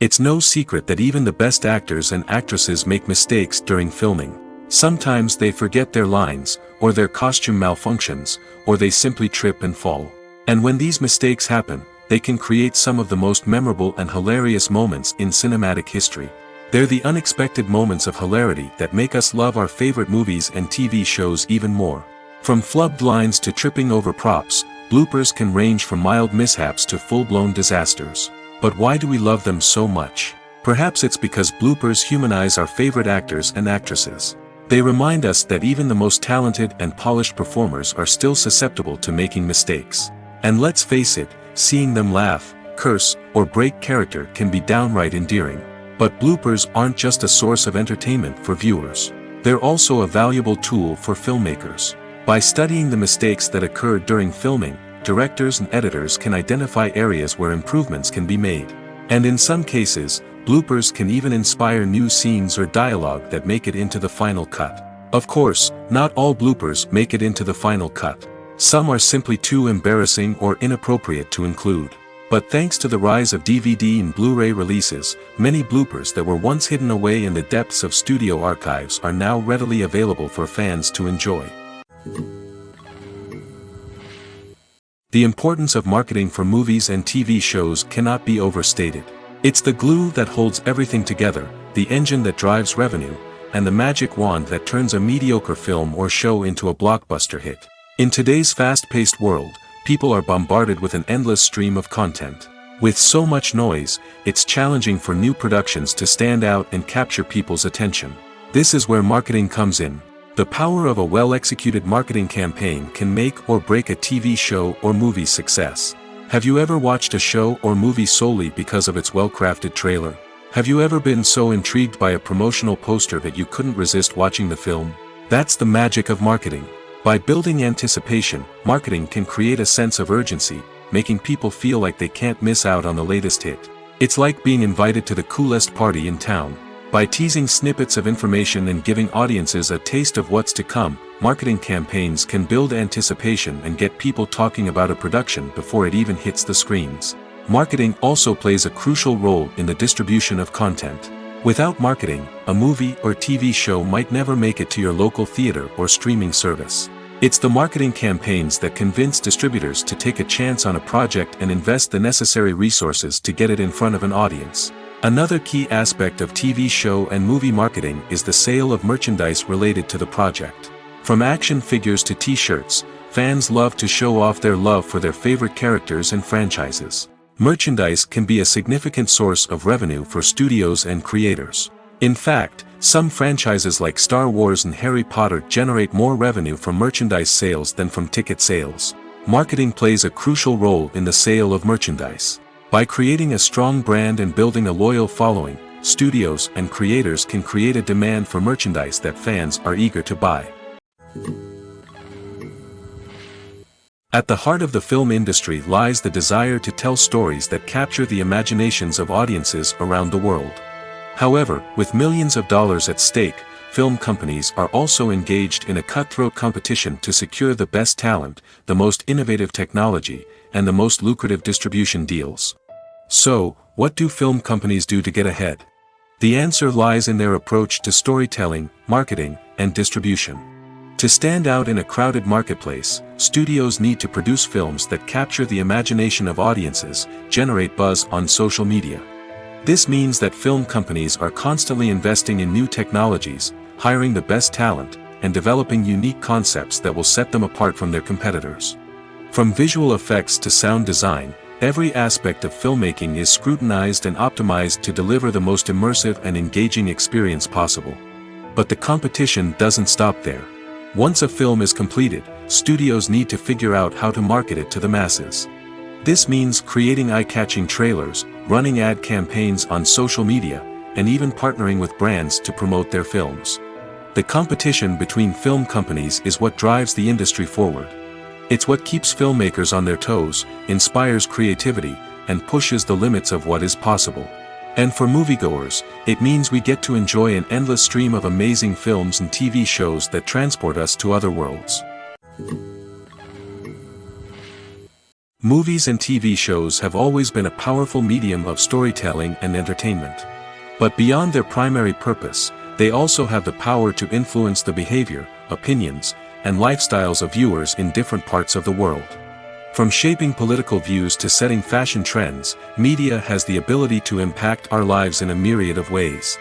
It's no secret that even the best actors and actresses make mistakes during filming. Sometimes they forget their lines, or their costume malfunctions, or they simply trip and fall. And when these mistakes happen, they can create some of the most memorable and hilarious moments in cinematic history. They're the unexpected moments of hilarity that make us love our favorite movies and TV shows even more. From flubbed lines to tripping over props, bloopers can range from mild mishaps to full-blown disasters. But why do we love them so much? Perhaps it's because bloopers humanize our favorite actors and actresses. They remind us that even the most talented and polished performers are still susceptible to making mistakes. And let's face it, seeing them laugh, curse, or break character can be downright endearing. But bloopers aren't just a source of entertainment for viewers. They're also a valuable tool for filmmakers. By studying the mistakes that occurred during filming, directors and editors can identify areas where improvements can be made. And in some cases, bloopers can even inspire new scenes or dialogue that make it into the final cut. Of course, not all bloopers make it into the final cut. Some are simply too embarrassing or inappropriate to include. But thanks to the rise of DVD and Blu-ray releases, many bloopers that were once hidden away in the depths of studio archives are now readily available for fans to enjoy. The importance of marketing for movies and TV shows cannot be overstated. It's the glue that holds everything together, the engine that drives revenue, and the magic wand that turns a mediocre film or show into a blockbuster hit. In today's fast-paced world, people are bombarded with an endless stream of content. With so much noise, it's challenging for new productions to stand out and capture people's attention. This is where marketing comes in. The power of a well-executed marketing campaign can make or break a TV show or movie's success. Have you ever watched a show or movie solely because of its well-crafted trailer? Have you ever been so intrigued by a promotional poster that you couldn't resist watching the film? That's the magic of marketing. By building anticipation, marketing can create a sense of urgency, making people feel like they can't miss out on the latest hit. It's like being invited to the coolest party in town. By teasing snippets of information and giving audiences a taste of what's to come, marketing campaigns can build anticipation and get people talking about a production before it even hits the screens. Marketing also plays a crucial role in the distribution of content. Without marketing, a movie or TV show might never make it to your local theater or streaming service. It's the marketing campaigns that convince distributors to take a chance on a project and invest the necessary resources to get it in front of an audience. Another key aspect of TV show and movie marketing is the sale of merchandise related to the project. From action figures to t-shirts, fans love to show off their love for their favorite characters and franchises. Merchandise can be a significant source of revenue for studios and creators. In fact, some franchises like Star Wars and Harry Potter generate more revenue from merchandise sales than from ticket sales. Marketing plays a crucial role in the sale of merchandise. By creating a strong brand and building a loyal following, studios and creators can create a demand for merchandise that fans are eager to buy. At the heart of the film industry lies the desire to tell stories that capture the imaginations of audiences around the world. However, with millions of dollars at stake, film companies are also engaged in a cutthroat competition to secure the best talent, the most innovative technology, and the most lucrative distribution deals. So, what do film companies do to get ahead? The answer lies in their approach to storytelling, marketing, and distribution. To stand out in a crowded marketplace, studios need to produce films that capture the imagination of audiences, generate buzz on social media. This means that film companies are constantly investing in new technologies, hiring the best talent, and developing unique concepts that will set them apart from their competitors. From visual effects to sound design, every aspect of filmmaking is scrutinized and optimized to deliver the most immersive and engaging experience possible. But the competition doesn't stop there. Once a film is completed, studios need to figure out how to market it to the masses. This means creating eye-catching trailers, running ad campaigns on social media, and even partnering with brands to promote their films. The competition between film companies is what drives the industry forward. It's what keeps filmmakers on their toes, inspires creativity, and pushes the limits of what is possible. And for moviegoers, it means we get to enjoy an endless stream of amazing films and TV shows that transport us to other worlds. Movies and TV shows have always been a powerful medium of storytelling and entertainment. But beyond their primary purpose, they also have the power to influence the behavior, opinions, and lifestyles of viewers in different parts of the world. From shaping political views to setting fashion trends, media has the ability to impact our lives in a myriad of ways.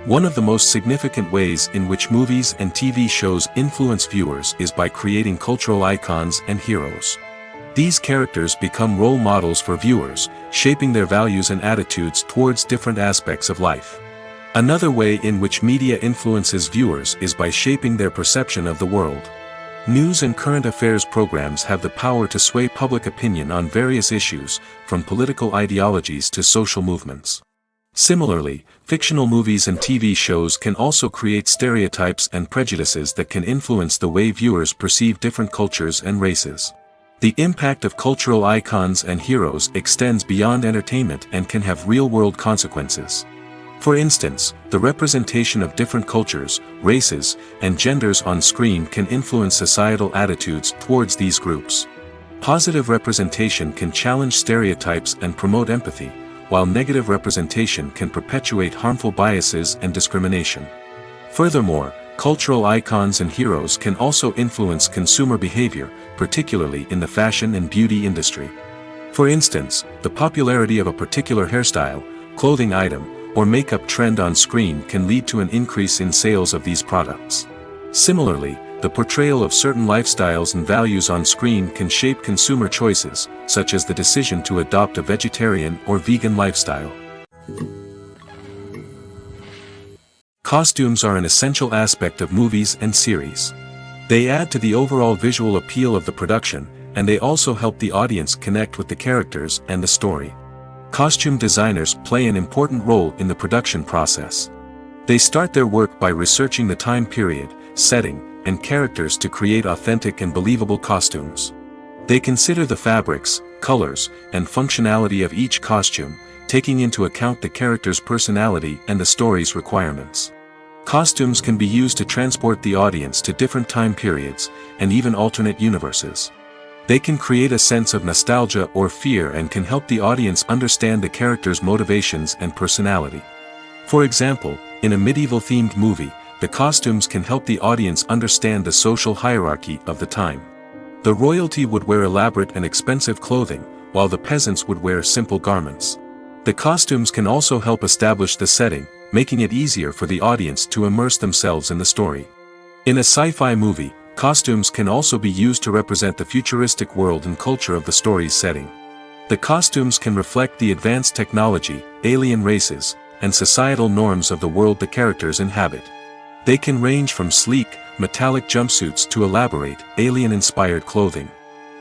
One of the most significant ways in which movies and TV shows influence viewers is by creating cultural icons and heroes. These characters become role models for viewers, shaping their values and attitudes towards different aspects of life. Another way in which media influences viewers is by shaping their perception of the world. News and current affairs programs have the power to sway public opinion on various issues, from political ideologies to social movements. Similarly, fictional movies and TV shows can also create stereotypes and prejudices that can influence the way viewers perceive different cultures and races. The impact of cultural icons and heroes extends beyond entertainment and can have real-world consequences. For instance, the representation of different cultures, races, and genders on screen can influence societal attitudes towards these groups. Positive representation can challenge stereotypes and promote empathy, while negative representation can perpetuate harmful biases and discrimination. Furthermore, cultural icons and heroes can also influence consumer behavior, particularly in the fashion and beauty industry. For instance, the popularity of a particular hairstyle, clothing item, or makeup trend on screen can lead to an increase in sales of these products. Similarly, the portrayal of certain lifestyles and values on screen can shape consumer choices, such as the decision to adopt a vegetarian or vegan lifestyle. Costumes are an essential aspect of movies and series. They add to the overall visual appeal of the production, and they also help the audience connect with the characters and the story. Costume designers play an important role in the production process. They start their work by researching the time period, setting, and characters to create authentic and believable costumes. They consider the fabrics, colors, and functionality of each costume, taking into account the character's personality and the story's requirements. Costumes can be used to transport the audience to different time periods, and even alternate universes. They can create a sense of nostalgia or fear and can help the audience understand the character's motivations and personality. For example, in a medieval-themed movie, the costumes can help the audience understand the social hierarchy of the time. The royalty would wear elaborate and expensive clothing, while the peasants would wear simple garments. The costumes can also help establish the setting, making it easier for the audience to immerse themselves in the story. In a sci-fi movie, costumes can also be used to represent the futuristic world and culture of the story's setting. The costumes can reflect the advanced technology, alien races, and societal norms of the world the characters inhabit. They can range from sleek, metallic jumpsuits to elaborate, alien-inspired clothing.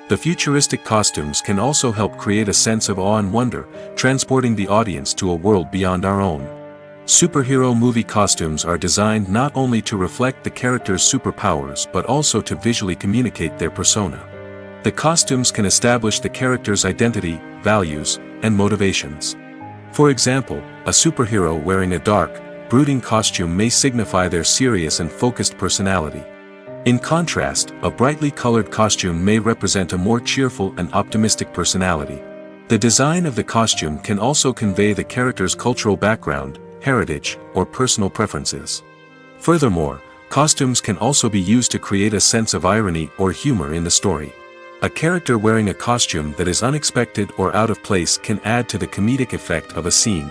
The futuristic costumes can also help create a sense of awe and wonder, transporting the audience to a world beyond our own. Superhero movie costumes are designed not only to reflect the character's superpowers but also to visually communicate their persona. The costumes can establish the character's identity, values, and motivations. For example, a superhero wearing a dark, brooding costume may signify their serious and focused personality. In contrast, a brightly colored costume may represent a more cheerful and optimistic personality. The design of the costume can also convey the character's cultural background, heritage, or personal preferences. Furthermore, costumes can also be used to create a sense of irony or humor in the story. A character wearing a costume that is unexpected or out of place can add to the comedic effect of a scene.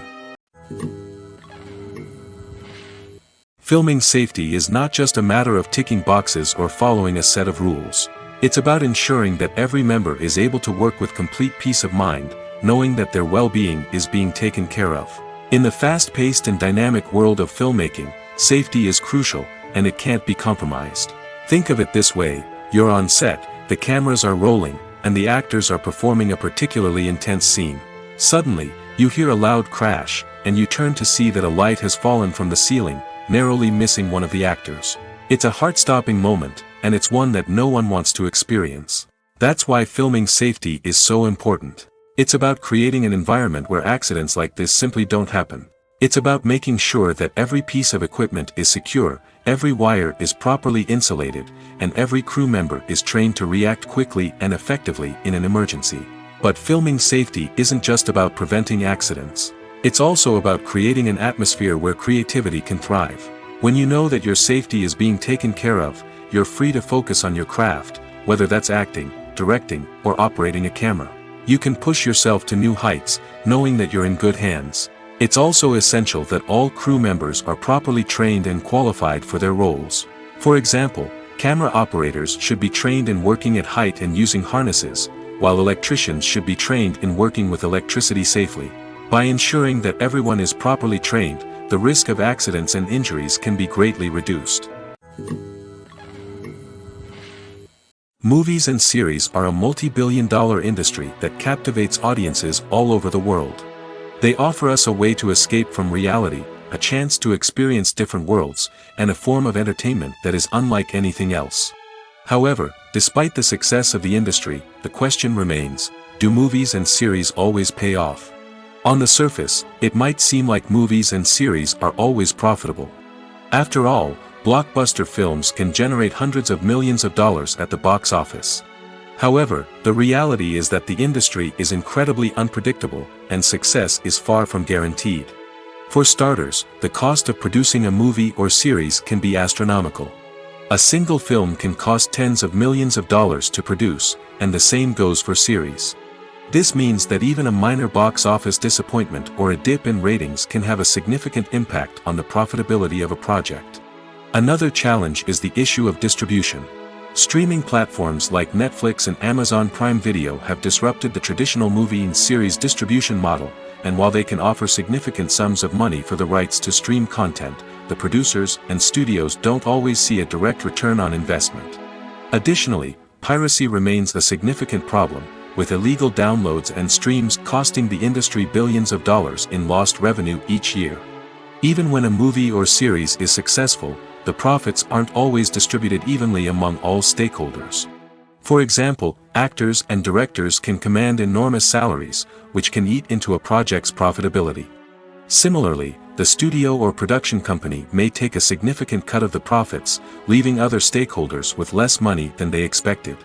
Filming safety is not just a matter of ticking boxes or following a set of rules. It's about ensuring that every member is able to work with complete peace of mind, knowing that their well-being is being taken care of. In the fast-paced and dynamic world of filmmaking, safety is crucial, and it can't be compromised. Think of it this way: you're on set, the cameras are rolling, and the actors are performing a particularly intense scene. Suddenly, you hear a loud crash, and you turn to see that a light has fallen from the ceiling, narrowly missing one of the actors. It's a heart-stopping moment, and it's one that no one wants to experience. That's why filming safety is so important. It's about creating an environment where accidents like this simply don't happen. It's about making sure that every piece of equipment is secure, every wire is properly insulated, and every crew member is trained to react quickly and effectively in an emergency. But filming safety isn't just about preventing accidents. It's also about creating an atmosphere where creativity can thrive. When you know that your safety is being taken care of, you're free to focus on your craft, whether that's acting, directing, or operating a camera. You can push yourself to new heights, knowing that you're in good hands. It's also essential that all crew members are properly trained and qualified for their roles. For example, camera operators should be trained in working at height and using harnesses, while electricians should be trained in working with electricity safely. By ensuring that everyone is properly trained, the risk of accidents and injuries can be greatly reduced. Movies and series are a multi-billion-dollar industry that captivates audiences all over the world. They offer us a way to escape from reality, a chance to experience different worlds, and a form of entertainment that is unlike anything else. However, despite the success of the industry, the question remains: do movies and series always pay off? On the surface, it might seem like movies and series are always profitable. After all, blockbuster films can generate hundreds of millions of dollars at the box office. However, the reality is that the industry is incredibly unpredictable, and success is far from guaranteed. For starters, the cost of producing a movie or series can be astronomical. A single film can cost tens of millions of dollars to produce, and the same goes for series. This means that even a minor box office disappointment or a dip in ratings can have a significant impact on the profitability of a project. Another challenge is the issue of distribution. Streaming platforms like Netflix and Amazon Prime Video have disrupted the traditional movie and series distribution model, and while they can offer significant sums of money for the rights to stream content, the producers and studios don't always see a direct return on investment. Additionally, piracy remains a significant problem, with illegal downloads and streams costing the industry billions of dollars in lost revenue each year. Even when a movie or series is successful, the profits aren't always distributed evenly among all stakeholders. For example, actors and directors can command enormous salaries, which can eat into a project's profitability. Similarly, the studio or production company may take a significant cut of the profits, leaving other stakeholders with less money than they expected.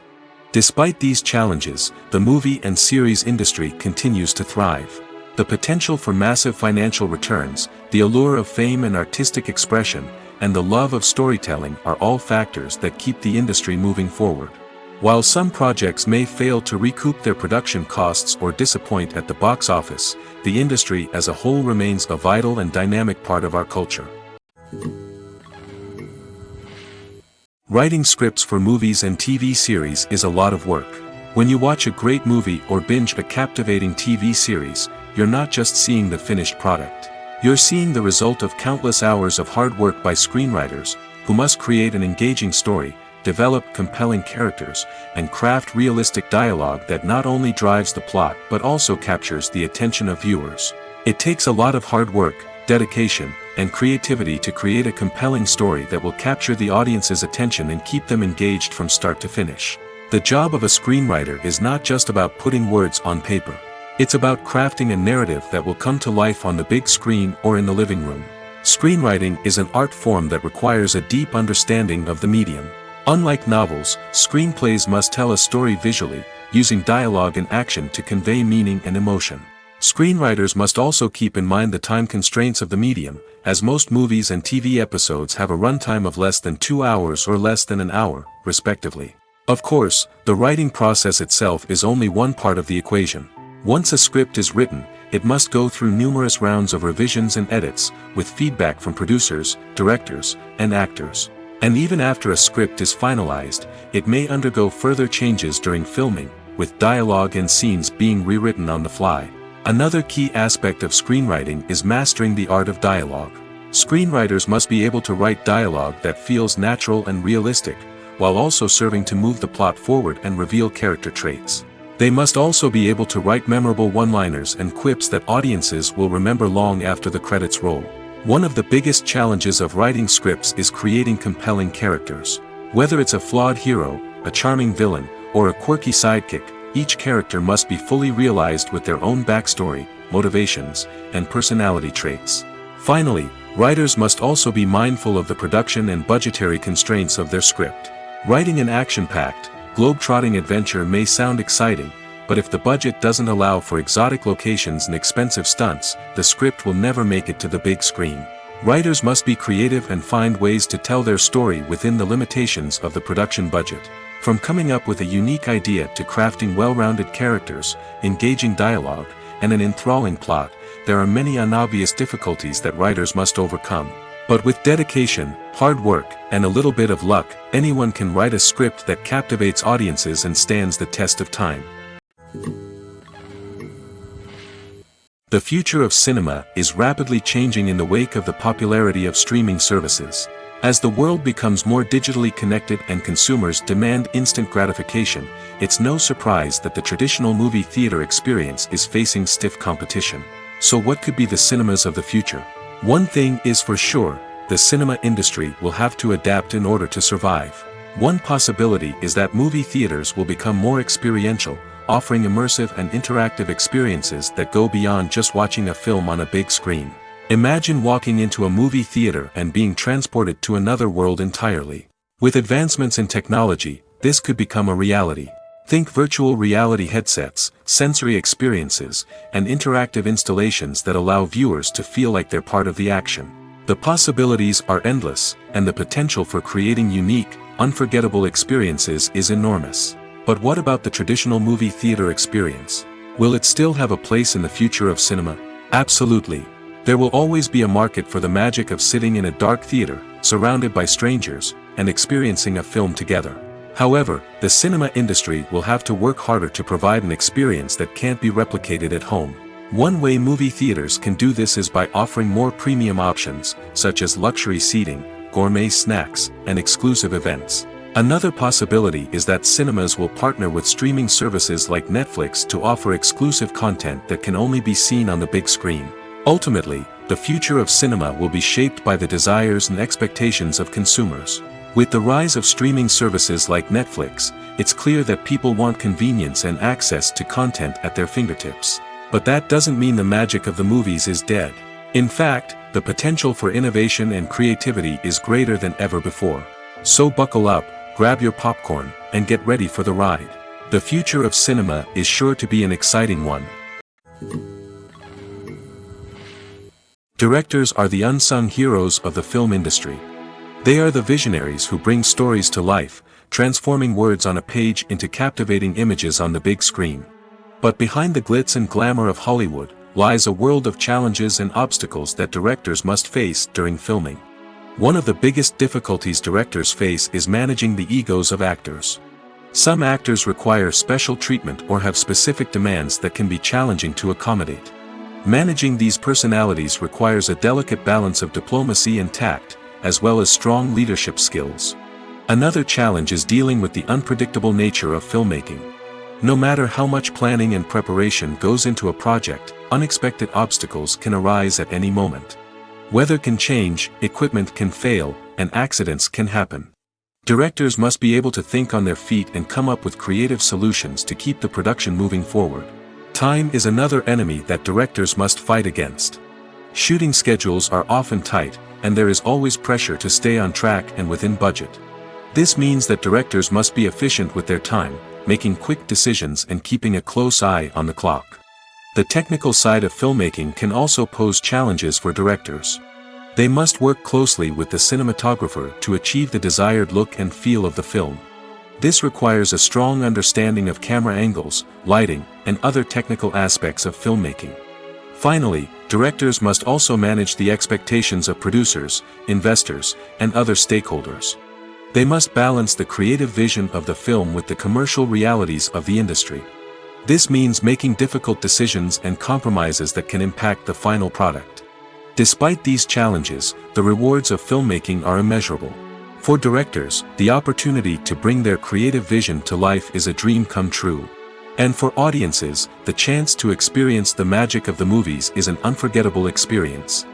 Despite these challenges, the movie and series industry continues to thrive. The potential for massive financial returns, the allure of fame and artistic expression, and the love of storytelling are all factors that keep the industry moving forward. While some projects may fail to recoup their production costs or disappoint at the box office, the industry as a whole remains a vital and dynamic part of our culture. Writing scripts for movies and TV series is a lot of work. When you watch a great movie or binge a captivating TV series, you're not just seeing the finished product. You're seeing the result of countless hours of hard work by screenwriters, who must create an engaging story, develop compelling characters, and craft realistic dialogue that not only drives the plot but also captures the attention of viewers. It takes a lot of hard work, dedication, and creativity to create a compelling story that will capture the audience's attention and keep them engaged from start to finish. The job of a screenwriter is not just about putting words on paper. It's about crafting a narrative that will come to life on the big screen or in the living room. Screenwriting is an art form that requires a deep understanding of the medium. Unlike novels, screenplays must tell a story visually, using dialogue and action to convey meaning and emotion. Screenwriters must also keep in mind the time constraints of the medium, as most movies and TV episodes have a runtime of less than 2 hours or less than an hour, respectively. Of course, the writing process itself is only one part of the equation. Once a script is written, it must go through numerous rounds of revisions and edits, with feedback from producers, directors, and actors. And even after a script is finalized, it may undergo further changes during filming, with dialogue and scenes being rewritten on the fly. Another key aspect of screenwriting is mastering the art of dialogue. Screenwriters must be able to write dialogue that feels natural and realistic, while also serving to move the plot forward and reveal character traits. They must also be able to write memorable one-liners and quips that audiences will remember long after the credits roll. One of the biggest challenges of writing scripts is creating compelling characters. Whether it's a flawed hero, a charming villain, or a quirky sidekick, each character must be fully realized with their own backstory, motivations, and personality traits. Finally, writers must also be mindful of the production and budgetary constraints of their script. Writing an action-packed, globe-trotting adventure may sound exciting, but if the budget doesn't allow for exotic locations and expensive stunts, the script will never make it to the big screen. Writers must be creative and find ways to tell their story within the limitations of the production budget. From coming up with a unique idea to crafting well-rounded characters, engaging dialogue, and an enthralling plot, there are many unobvious difficulties that writers must overcome. But with dedication, hard work, and a little bit of luck, anyone can write a script that captivates audiences and stands the test of time. The future of cinema is rapidly changing in the wake of the popularity of streaming services. As the world becomes more digitally connected and consumers demand instant gratification, it's no surprise that the traditional movie theater experience is facing stiff competition. So what could be the cinemas of the future? One thing is for sure, the cinema industry will have to adapt in order to survive. One possibility is that movie theaters will become more experiential, offering immersive and interactive experiences that go beyond just watching a film on a big screen. Imagine walking into a movie theater and being transported to another world entirely. With advancements in technology, this could become a reality. Think virtual reality headsets, sensory experiences, and interactive installations that allow viewers to feel like they're part of the action. The possibilities are endless, and the potential for creating unique, unforgettable experiences is enormous. But what about the traditional movie theater experience? Will it still have a place in the future of cinema? Absolutely. There will always be a market for the magic of sitting in a dark theater, surrounded by strangers, and experiencing a film together. However, the cinema industry will have to work harder to provide an experience that can't be replicated at home. One way movie theaters can do this is by offering more premium options, such as luxury seating, gourmet snacks, and exclusive events. Another possibility is that cinemas will partner with streaming services like Netflix to offer exclusive content that can only be seen on the big screen. Ultimately, the future of cinema will be shaped by the desires and expectations of consumers. With the rise of streaming services like Netflix, it's clear that people want convenience and access to content at their fingertips. But that doesn't mean the magic of the movies is dead. In fact, the potential for innovation and creativity is greater than ever before. So buckle up, grab your popcorn, and get ready for the ride. The future of cinema is sure to be an exciting one. Directors are the unsung heroes of the film industry. They are the visionaries who bring stories to life, transforming words on a page into captivating images on the big screen. But behind the glitz and glamour of Hollywood lies a world of challenges and obstacles that directors must face during filming. One of the biggest difficulties directors face is managing the egos of actors. Some actors require special treatment or have specific demands that can be challenging to accommodate. Managing these personalities requires a delicate balance of diplomacy and tact, as well as strong leadership skills. Another challenge is dealing with the unpredictable nature of filmmaking. No matter how much planning and preparation goes into a project, unexpected obstacles can arise at any moment. Weather can change, equipment can fail, and accidents can happen. Directors must be able to think on their feet and come up with creative solutions to keep the production moving forward. Time is another enemy that directors must fight against. Shooting schedules are often tight, and there is always pressure to stay on track and within budget. This means that directors must be efficient with their time, making quick decisions and keeping a close eye on the clock. The technical side of filmmaking can also pose challenges for directors. They must work closely with the cinematographer to achieve the desired look and feel of the film. This requires a strong understanding of camera angles, lighting, and other technical aspects of filmmaking. Finally, directors must also manage the expectations of producers, investors, and other stakeholders. They must balance the creative vision of the film with the commercial realities of the industry. This means making difficult decisions and compromises that can impact the final product. Despite these challenges, the rewards of filmmaking are immeasurable. For directors, the opportunity to bring their creative vision to life is a dream come true. And for audiences, the chance to experience the magic of the movies is an unforgettable experience.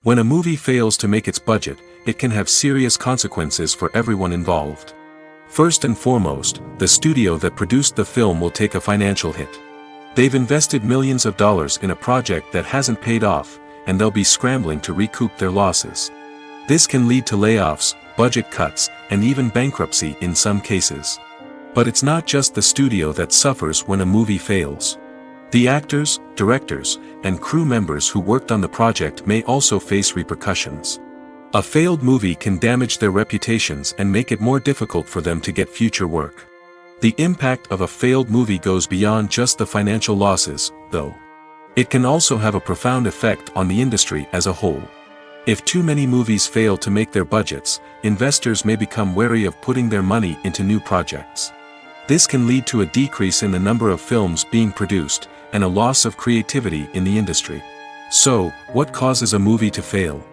When a movie fails to make its budget, it can have serious consequences for everyone involved. First and foremost, the studio that produced the film will take a financial hit. They've invested millions of dollars in a project that hasn't paid off, and they'll be scrambling to recoup their losses. This can lead to layoffs, budget cuts, and even bankruptcy in some cases. But it's not just the studio that suffers when a movie fails. The actors, directors, and crew members who worked on the project may also face repercussions. A failed movie can damage their reputations and make it more difficult for them to get future work. The impact of a failed movie goes beyond just the financial losses, though. It can also have a profound effect on the industry as a whole. If too many movies fail to make their budgets, investors may become wary of putting their money into new projects. This can lead to a decrease in the number of films being produced, and a loss of creativity in the industry. So, what causes a movie to fail?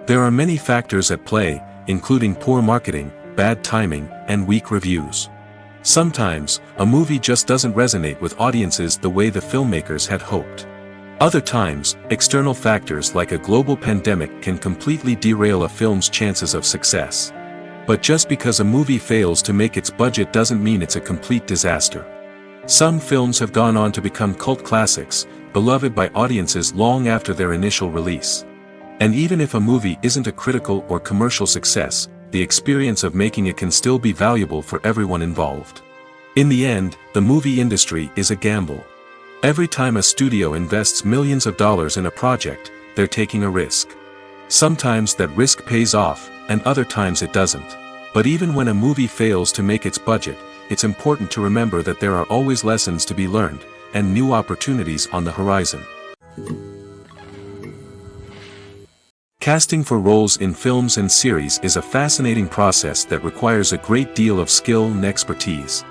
There are many factors at play, including poor marketing, bad timing, and weak reviews. Sometimes, a movie just doesn't resonate with audiences the way the filmmakers had hoped. Other times, external factors like a global pandemic can completely derail a film's chances of success. But just because a movie fails to make its budget doesn't mean it's a complete disaster. Some films have gone on to become cult classics, beloved by audiences long after their initial release. And even if a movie isn't a critical or commercial success, the experience of making it can still be valuable for everyone involved. In the end, the movie industry is a gamble. Every time a studio invests millions of dollars in a project, they're taking a risk. Sometimes that risk pays off, and other times it doesn't. But even when a movie fails to make its budget, it's important to remember that there are always lessons to be learned, and new opportunities on the horizon. Casting for roles in films and series is a fascinating process that requires a great deal of skill and expertise.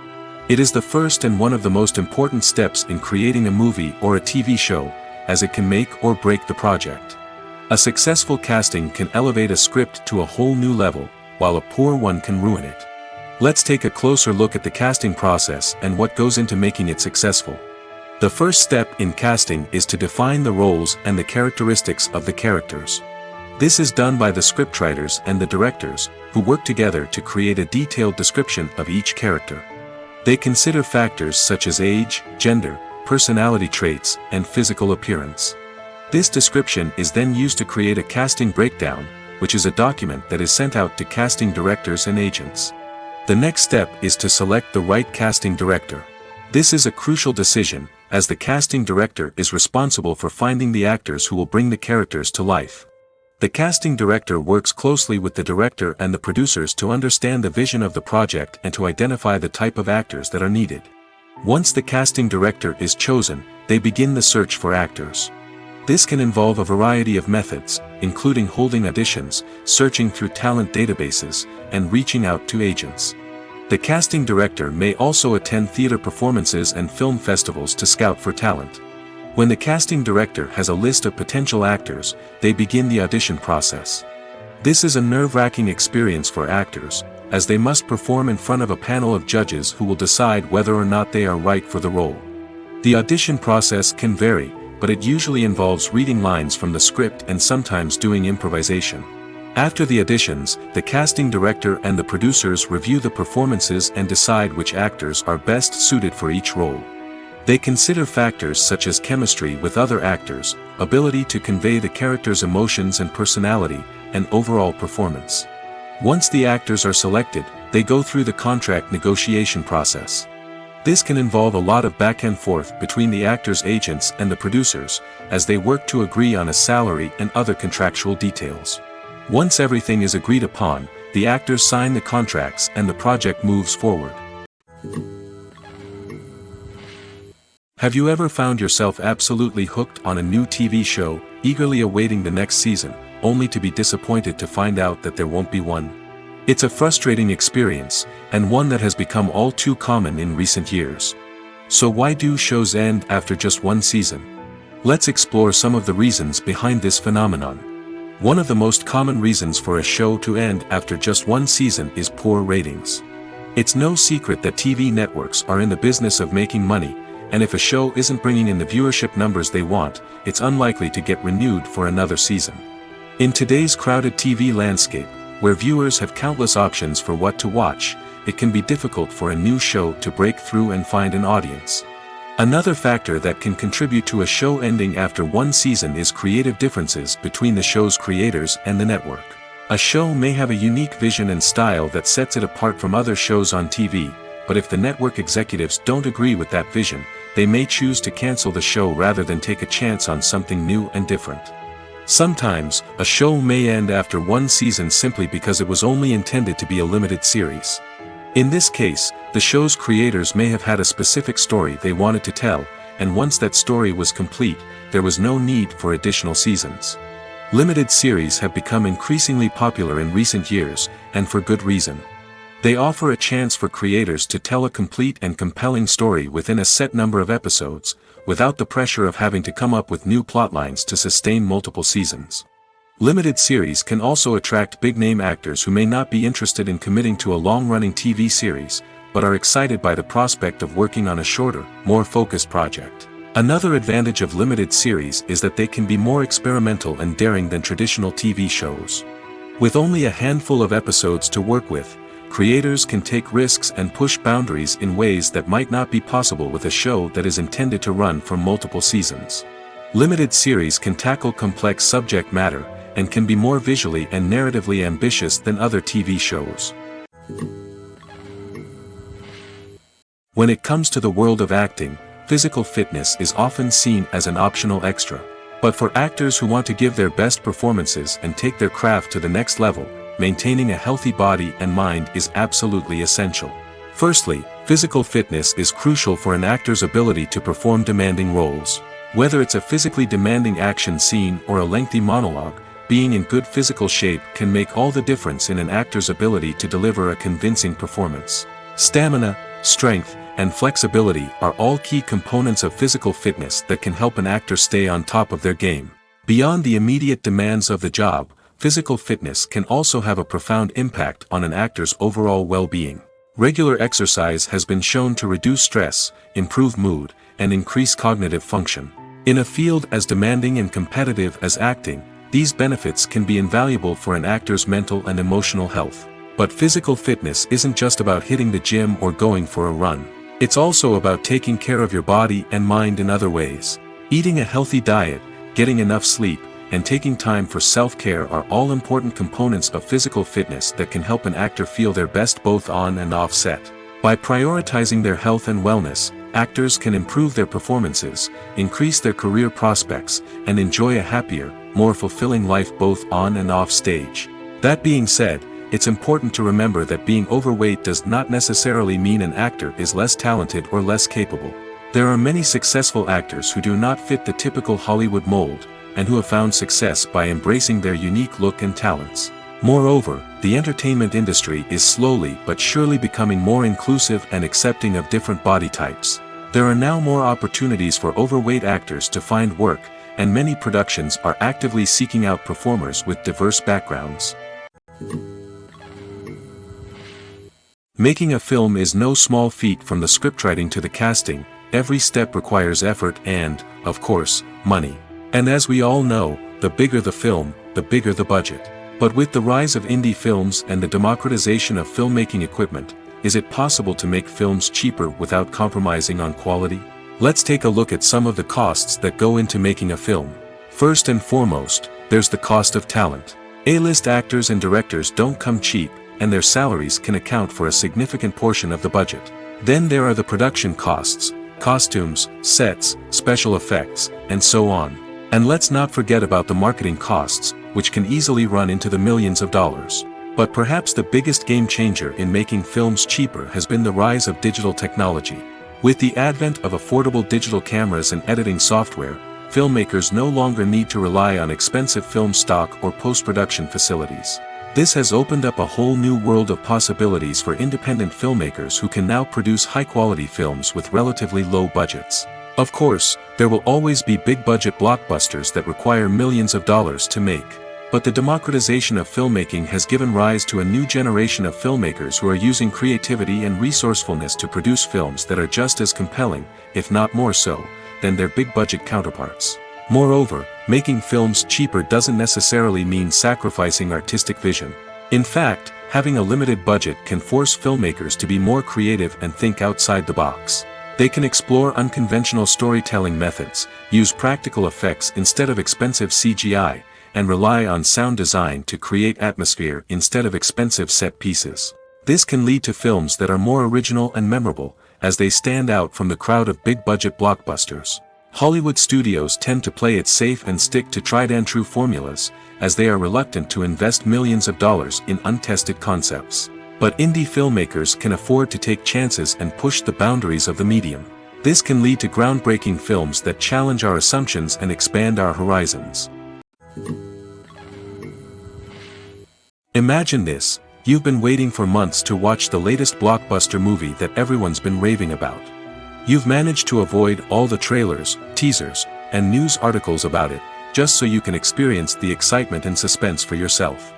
It is the first and one of the most important steps in creating a movie or a TV show, as it can make or break the project. A successful casting can elevate a script to a whole new level, while a poor one can ruin it. Let's take a closer look at the casting process and what goes into making it successful. The first step in casting is to define the roles and the characteristics of the characters. This is done by the scriptwriters and the directors, who work together to create a detailed description of each character. They consider factors such as age, gender, personality traits, and physical appearance. This description is then used to create a casting breakdown, which is a document that is sent out to casting directors and agents. The next step is to select the right casting director. This is a crucial decision, as the casting director is responsible for finding the actors who will bring the characters to life. The casting director works closely with the director and the producers to understand the vision of the project and to identify the type of actors that are needed. Once the casting director is chosen, they begin the search for actors. This can involve a variety of methods, including holding auditions, searching through talent databases, and reaching out to agents. The casting director may also attend theater performances and film festivals to scout for talent. When the casting director has a list of potential actors, they begin the audition process. This is a nerve-wracking experience for actors, as they must perform in front of a panel of judges who will decide whether or not they are right for the role. The audition process can vary, but it usually involves reading lines from the script and sometimes doing improvisation. After the auditions, the casting director and the producers review the performances and decide which actors are best suited for each role. They consider factors such as chemistry with other actors, ability to convey the character's emotions and personality, and overall performance. Once the actors are selected, they go through the contract negotiation process. This can involve a lot of back and forth between the actors' agents and the producers, as they work to agree on a salary and other contractual details. Once everything is agreed upon, the actors sign the contracts and the project moves forward. Have you ever found yourself absolutely hooked on a new TV show, eagerly awaiting the next season, only to be disappointed to find out that there won't be one? It's a frustrating experience, and one that has become all too common in recent years. So why do shows end after just one season? Let's explore some of the reasons behind this phenomenon. One of the most common reasons for a show to end after just one season is poor ratings. It's no secret that TV networks are in the business of making money, and if a show isn't bringing in the viewership numbers they want, it's unlikely to get renewed for another season. In today's crowded TV landscape, where viewers have countless options for what to watch, it can be difficult for a new show to break through and find an audience. Another factor that can contribute to a show ending after one season is creative differences between the show's creators and the network. A show may have a unique vision and style that sets it apart from other shows on TV, but if the network executives don't agree with that vision, they may choose to cancel the show rather than take a chance on something new and different. Sometimes, a show may end after one season simply because it was only intended to be a limited series. In this case, the show's creators may have had a specific story they wanted to tell, and once that story was complete, there was no need for additional seasons. Limited series have become increasingly popular in recent years, and for good reason. They offer a chance for creators to tell a complete and compelling story within a set number of episodes, without the pressure of having to come up with new plotlines to sustain multiple seasons. Limited series can also attract big-name actors who may not be interested in committing to a long-running TV series, but are excited by the prospect of working on a shorter, more focused project. Another advantage of limited series is that they can be more experimental and daring than traditional TV shows. With only a handful of episodes to work with, creators can take risks and push boundaries in ways that might not be possible with a show that is intended to run for multiple seasons. Limited series can tackle complex subject matter, and can be more visually and narratively ambitious than other TV shows. When it comes to the world of acting, physical fitness is often seen as an optional extra. But for actors who want to give their best performances and take their craft to the next level, maintaining a healthy body and mind is absolutely essential. Firstly, physical fitness is crucial for an actor's ability to perform demanding roles. Whether it's a physically demanding action scene or a lengthy monologue, being in good physical shape can make all the difference in an actor's ability to deliver a convincing performance. Stamina, strength, and flexibility are all key components of physical fitness that can help an actor stay on top of their game. Beyond the immediate demands of the job, physical fitness can also have a profound impact on an actor's overall well-being. Regular exercise has been shown to reduce stress, improve mood, and increase cognitive function. In a field as demanding and competitive as acting, these benefits can be invaluable for an actor's mental and emotional health. But physical fitness isn't just about hitting the gym or going for a run. It's also about taking care of your body and mind in other ways. Eating a healthy diet, getting enough sleep, and taking time for self-care are all important components of physical fitness that can help an actor feel their best both on and off set. By prioritizing their health and wellness, actors can improve their performances, increase their career prospects, and enjoy a happier, more fulfilling life both on and off stage. That being said, it's important to remember that being overweight does not necessarily mean an actor is less talented or less capable. There are many successful actors who do not fit the typical Hollywood mold, and who have found success by embracing their unique look and talents. Moreover, the entertainment industry is slowly but surely becoming more inclusive and accepting of different body types. There are now more opportunities for overweight actors to find work, and many productions are actively seeking out performers with diverse backgrounds. Making a film is no small feat. From the scriptwriting to the casting, every step requires effort and, of course, money. And as we all know, the bigger the film, the bigger the budget. But with the rise of indie films and the democratization of filmmaking equipment, is it possible to make films cheaper without compromising on quality? Let's take a look at some of the costs that go into making a film. First and foremost, there's the cost of talent. A-list actors and directors don't come cheap, and their salaries can account for a significant portion of the budget. Then there are the production costs, costumes, sets, special effects, and so on. And let's not forget about the marketing costs, which can easily run into the millions of dollars. But perhaps the biggest game changer in making films cheaper has been the rise of digital technology. With the advent of affordable digital cameras and editing software, filmmakers no longer need to rely on expensive film stock or post-production facilities. This has opened up a whole new world of possibilities for independent filmmakers who can now produce high-quality films with relatively low budgets. Of course, there will always be big-budget blockbusters that require millions of dollars to make. But the democratization of filmmaking has given rise to a new generation of filmmakers who are using creativity and resourcefulness to produce films that are just as compelling, if not more so, than their big-budget counterparts. Moreover, making films cheaper doesn't necessarily mean sacrificing artistic vision. In fact, having a limited budget can force filmmakers to be more creative and think outside the box. They can explore unconventional storytelling methods, use practical effects instead of expensive CGI, and rely on sound design to create atmosphere instead of expensive set pieces. This can lead to films that are more original and memorable, as they stand out from the crowd of big-budget blockbusters. Hollywood studios tend to play it safe and stick to tried-and-true formulas, as they are reluctant to invest millions of dollars in untested concepts. But indie filmmakers can afford to take chances and push the boundaries of the medium. This can lead to groundbreaking films that challenge our assumptions and expand our horizons. Imagine this: you've been waiting for months to watch the latest blockbuster movie that everyone's been raving about. You've managed to avoid all the trailers, teasers, and news articles about it, just so you can experience the excitement and suspense for yourself.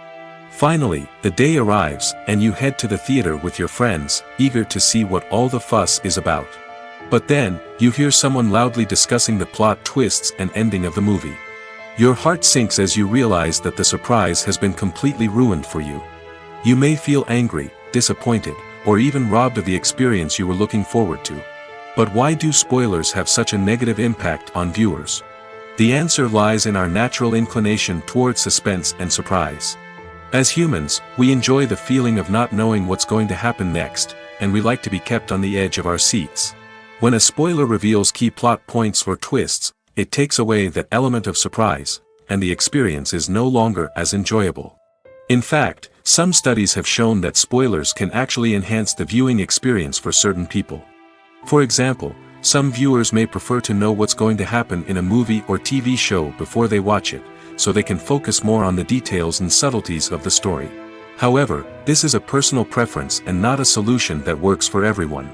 Finally, the day arrives, and you head to the theater with your friends, eager to see what all the fuss is about. But then, you hear someone loudly discussing the plot twists and ending of the movie. Your heart sinks as you realize that the surprise has been completely ruined for you. You may feel angry, disappointed, or even robbed of the experience you were looking forward to. But why do spoilers have such a negative impact on viewers? The answer lies in our natural inclination toward suspense and surprise. As humans, we enjoy the feeling of not knowing what's going to happen next, and we like to be kept on the edge of our seats. When a spoiler reveals key plot points or twists, it takes away that element of surprise, and the experience is no longer as enjoyable. In fact, some studies have shown that spoilers can actually enhance the viewing experience for certain people. For example, some viewers may prefer to know what's going to happen in a movie or TV show before they watch it, so they can focus more on the details and subtleties of the story. However, this is a personal preference and not a solution that works for everyone.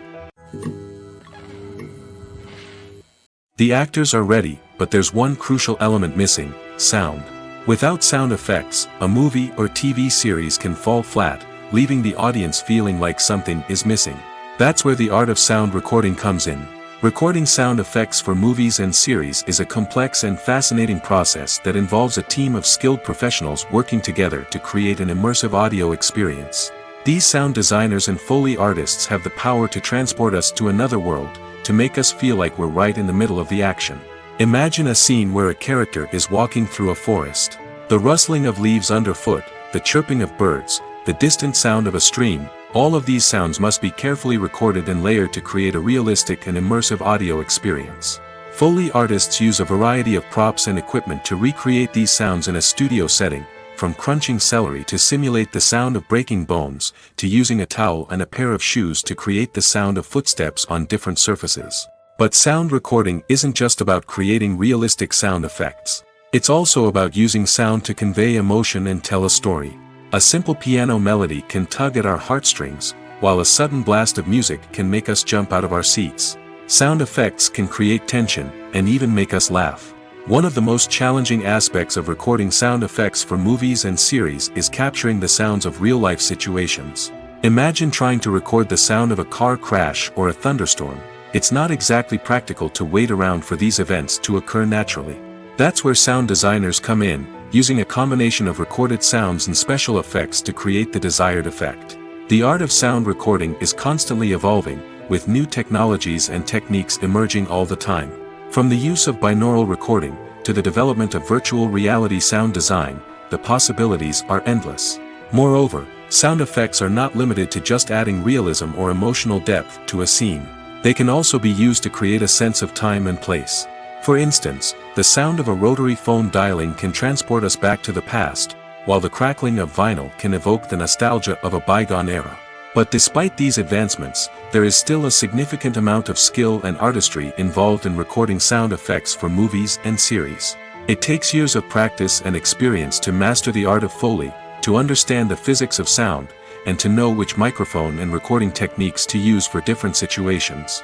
The actors are ready, but there's one crucial element missing: sound. Without sound effects, a movie or TV series can fall flat, leaving the audience feeling like something is missing. That's where the art of sound recording comes in. Recording sound effects for movies and series is a complex and fascinating process that involves a team of skilled professionals working together to create an immersive audio experience. These sound designers and Foley artists have the power to transport us to another world, to make us feel like we're right in the middle of the action. Imagine a scene where a character is walking through a forest. The rustling of leaves underfoot, the chirping of birds, the distant sound of a stream, all of these sounds must be carefully recorded and layered to create a realistic and immersive audio experience. Foley artists use a variety of props and equipment to recreate these sounds in a studio setting, from crunching celery to simulate the sound of breaking bones, to using a towel and a pair of shoes to create the sound of footsteps on different surfaces. But sound recording isn't just about creating realistic sound effects. It's also about using sound to convey emotion and tell a story. A simple piano melody can tug at our heartstrings, while a sudden blast of music can make us jump out of our seats. Sound effects can create tension, and even make us laugh. One of the most challenging aspects of recording sound effects for movies and series is capturing the sounds of real-life situations. Imagine trying to record the sound of a car crash or a thunderstorm. It's not exactly practical to wait around for these events to occur naturally. That's where sound designers come in, using a combination of recorded sounds and special effects to create the desired effect. The art of sound recording is constantly evolving, with new technologies and techniques emerging all the time. From the use of binaural recording, to the development of virtual reality sound design, the possibilities are endless. Moreover, sound effects are not limited to just adding realism or emotional depth to a scene. They can also be used to create a sense of time and place. For instance, the sound of a rotary phone dialing can transport us back to the past, while the crackling of vinyl can evoke the nostalgia of a bygone era. But despite these advancements, there is still a significant amount of skill and artistry involved in recording sound effects for movies and series. It takes years of practice and experience to master the art of Foley, to understand the physics of sound, and to know which microphone and recording techniques to use for different situations.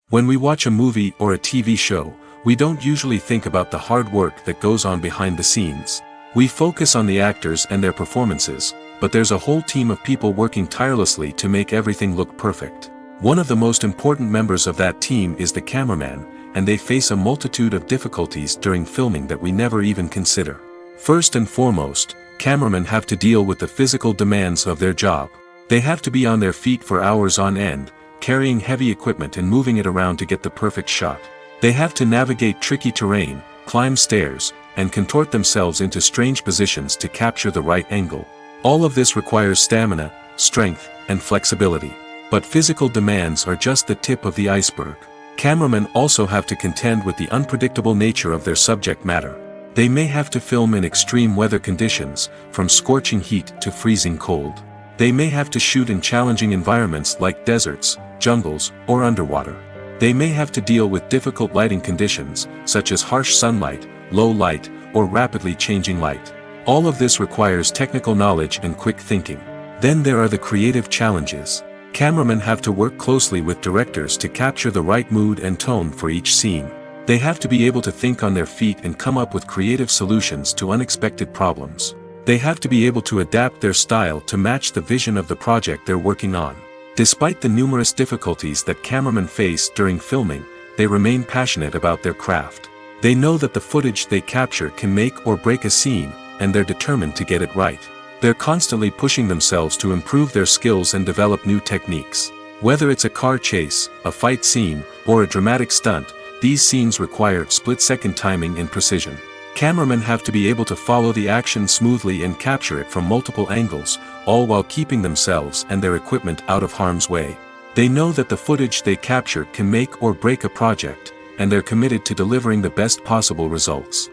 When we watch a movie or a TV show, we don't usually think about the hard work that goes on behind the scenes. We focus on the actors and their performances, but there's a whole team of people working tirelessly to make everything look perfect. One of the most important members of that team is the cameraman, and they face a multitude of difficulties during filming that we never even consider. First and foremost, cameramen have to deal with the physical demands of their job. They have to be on their feet for hours on end, carrying heavy equipment and moving it around to get the perfect shot. They have to navigate tricky terrain, climb stairs, and contort themselves into strange positions to capture the right angle. All of this requires stamina, strength, and flexibility. But physical demands are just the tip of the iceberg. Cameramen also have to contend with the unpredictable nature of their subject matter. They may have to film in extreme weather conditions, from scorching heat to freezing cold. They may have to shoot in challenging environments like deserts, jungles, or underwater. They may have to deal with difficult lighting conditions, such as harsh sunlight, low light, or rapidly changing light. All of this requires technical knowledge and quick thinking. Then there are the creative challenges. Cameramen have to work closely with directors to capture the right mood and tone for each scene. They have to be able to think on their feet and come up with creative solutions to unexpected problems. They have to be able to adapt their style to match the vision of the project they're working on. Despite the numerous difficulties that cameramen face during filming, they remain passionate about their craft. They know that the footage they capture can make or break a scene, and they're determined to get it right. They're constantly pushing themselves to improve their skills and develop new techniques. Whether it's a car chase, a fight scene, or a dramatic stunt, these scenes require split-second timing and precision. Cameramen have to be able to follow the action smoothly and capture it from multiple angles, all while keeping themselves and their equipment out of harm's way. They know that the footage they capture can make or break a project, and they're committed to delivering the best possible results.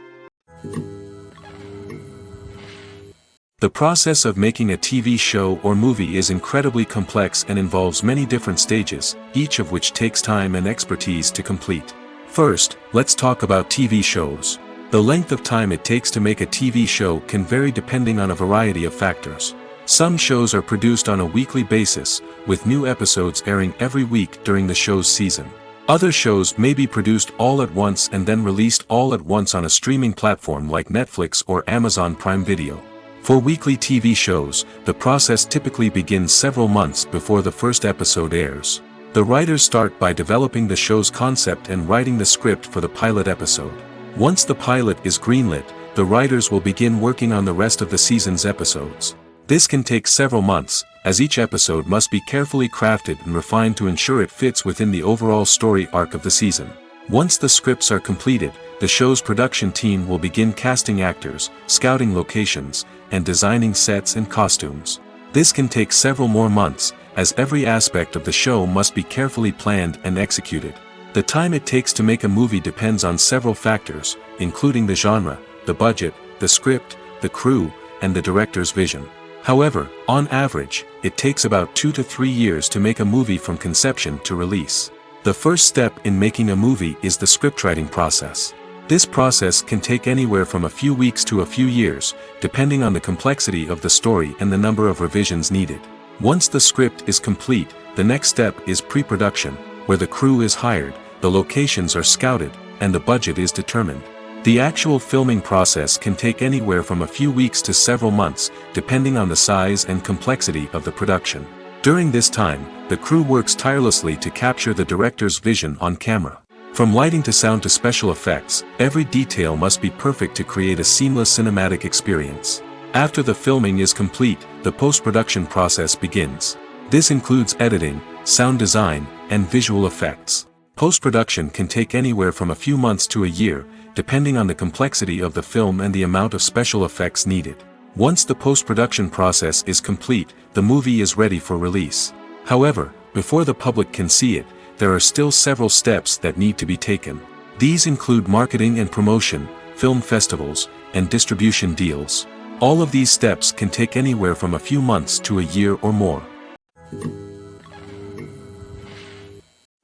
The process of making a TV show or movie is incredibly complex and involves many different stages, each of which takes time and expertise to complete. First, let's talk about TV shows. The length of time it takes to make a TV show can vary depending on a variety of factors. Some shows are produced on a weekly basis, with new episodes airing every week during the show's season. Other shows may be produced all at once and then released all at once on a streaming platform like Netflix or Amazon Prime Video. For weekly TV shows, the process typically begins several months before the first episode airs. The writers start by developing the show's concept and writing the script for the pilot episode. Once the pilot is greenlit, the writers will begin working on the rest of the season's episodes. This can take several months, as each episode must be carefully crafted and refined to ensure it fits within the overall story arc of the season. Once the scripts are completed, the show's production team will begin casting actors, scouting locations, and designing sets and costumes. This can take several more months, as every aspect of the show must be carefully planned and executed. The time it takes to make a movie depends on several factors, including the genre, the budget, the script, the crew, and the director's vision. However, on average, it takes about 2 to 3 years to make a movie from conception to release. The first step in making a movie is the scriptwriting process. This process can take anywhere from a few weeks to a few years, depending on the complexity of the story and the number of revisions needed. Once the script is complete, the next step is pre-production, where the crew is hired, the locations are scouted, and the budget is determined. The actual filming process can take anywhere from a few weeks to several months, depending on the size and complexity of the production. During this time, the crew works tirelessly to capture the director's vision on camera. From lighting to sound to special effects, every detail must be perfect to create a seamless cinematic experience. After the filming is complete, the post-production process begins. This includes editing, sound design, and visual effects. Post-production can take anywhere from a few months to a year, depending on the complexity of the film and the amount of special effects needed. Once the post-production process is complete, the movie is ready for release. However, before the public can see it, there are still several steps that need to be taken. These include marketing and promotion, film festivals, and distribution deals. All of these steps can take anywhere from a few months to a year or more.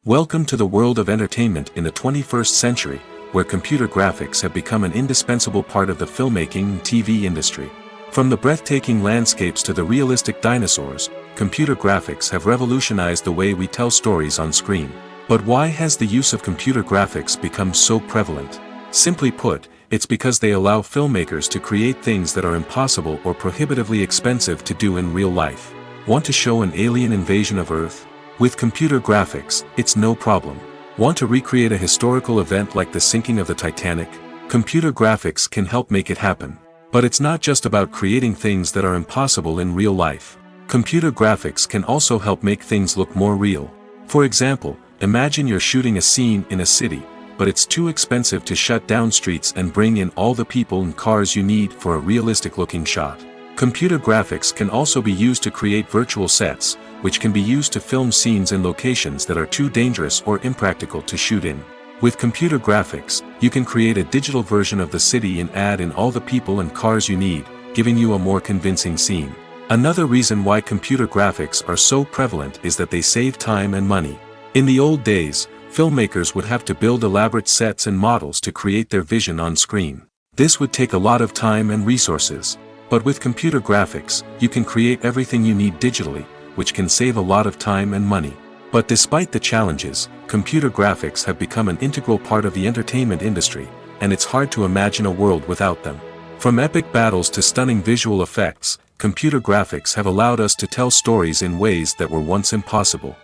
Welcome to the world of entertainment in the 21st century, where computer graphics have become an indispensable part of the filmmaking and TV industry. From the breathtaking landscapes to the realistic dinosaurs, computer graphics have revolutionized the way we tell stories on screen. But why has the use of computer graphics become so prevalent? Simply put, it's because they allow filmmakers to create things that are impossible or prohibitively expensive to do in real life. Want to show an alien invasion of Earth? With computer graphics, it's no problem. Want to recreate a historical event like the sinking of the Titanic? Computer graphics can help make it happen. But it's not just about creating things that are impossible in real life. Computer graphics can also help make things look more real. For example, imagine you're shooting a scene in a city, but it's too expensive to shut down streets and bring in all the people and cars you need for a realistic-looking shot. Computer graphics can also be used to create virtual sets, which can be used to film scenes in locations that are too dangerous or impractical to shoot in. With computer graphics, you can create a digital version of the city and add in all the people and cars you need, giving you a more convincing scene. Another reason why computer graphics are so prevalent is that they save time and money. In the old days, filmmakers would have to build elaborate sets and models to create their vision on screen. This would take a lot of time and resources. But with computer graphics, you can create everything you need digitally, which can save a lot of time and money. But despite the challenges, computer graphics have become an integral part of the entertainment industry, and it's hard to imagine a world without them. From epic battles to stunning visual effects, computer graphics have allowed us to tell stories in ways that were once impossible.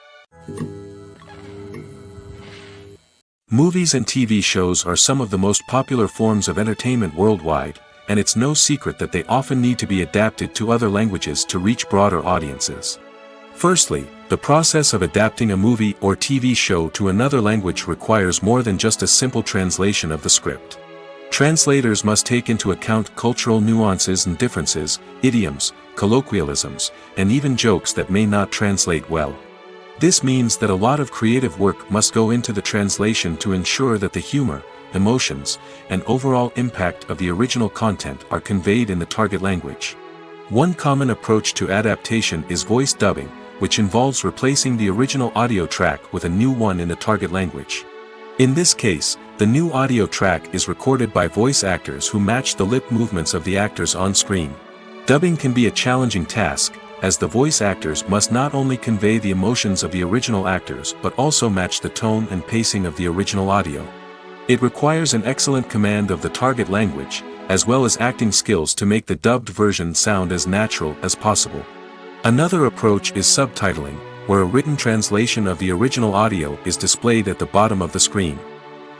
Movies and TV shows are some of the most popular forms of entertainment worldwide, and it's no secret that they often need to be adapted to other languages to reach broader audiences. Firstly, the process of adapting a movie or TV show to another language requires more than just a simple translation of the script. Translators must take into account cultural nuances and differences, idioms, colloquialisms, and even jokes that may not translate well. This means that a lot of creative work must go into the translation to ensure that the humor, emotions, and overall impact of the original content are conveyed in the target language. One common approach to adaptation is voice dubbing, which involves replacing the original audio track with a new one in the target language. In this case, the new audio track is recorded by voice actors who match the lip movements of the actors on screen. Dubbing can be a challenging task, as the voice actors must not only convey the emotions of the original actors but also match the tone and pacing of the original audio. It requires an excellent command of the target language, as well as acting skills to make the dubbed version sound as natural as possible. Another approach is subtitling, where a written translation of the original audio is displayed at the bottom of the screen.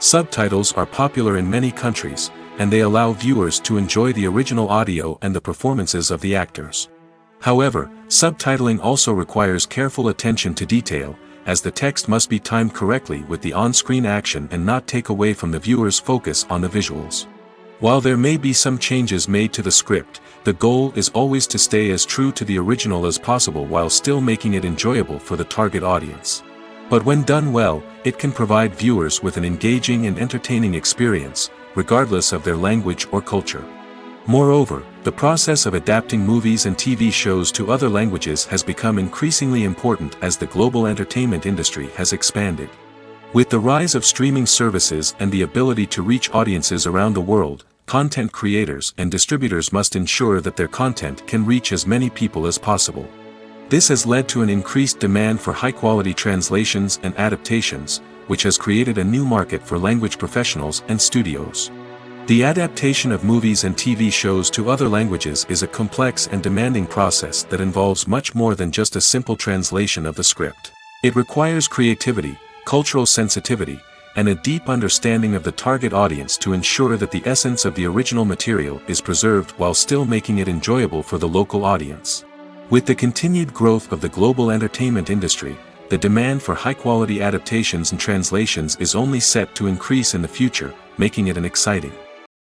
Subtitles are popular in many countries, and they allow viewers to enjoy the original audio and the performances of the actors. However, subtitling also requires careful attention to detail, as the text must be timed correctly with the on-screen action and not take away from the viewer's focus on the visuals. While there may be some changes made to the script, the goal is always to stay as true to the original as possible while still making it enjoyable for the target audience. But when done well, it can provide viewers with an engaging and entertaining experience, regardless of their language or culture. Moreover, the process of adapting movies and TV shows to other languages has become increasingly important as the global entertainment industry has expanded. With the rise of streaming services and the ability to reach audiences around the world, content creators and distributors must ensure that their content can reach as many people as possible. This has led to an increased demand for high-quality translations and adaptations, which has created a new market for language professionals and studios. The adaptation of movies and TV shows to other languages is a complex and demanding process that involves much more than just a simple translation of the script. It requires creativity, cultural sensitivity, and a deep understanding of the target audience to ensure that the essence of the original material is preserved while still making it enjoyable for the local audience. With the continued growth of the global entertainment industry, the demand for high-quality adaptations and translations is only set to increase in the future, making it an exciting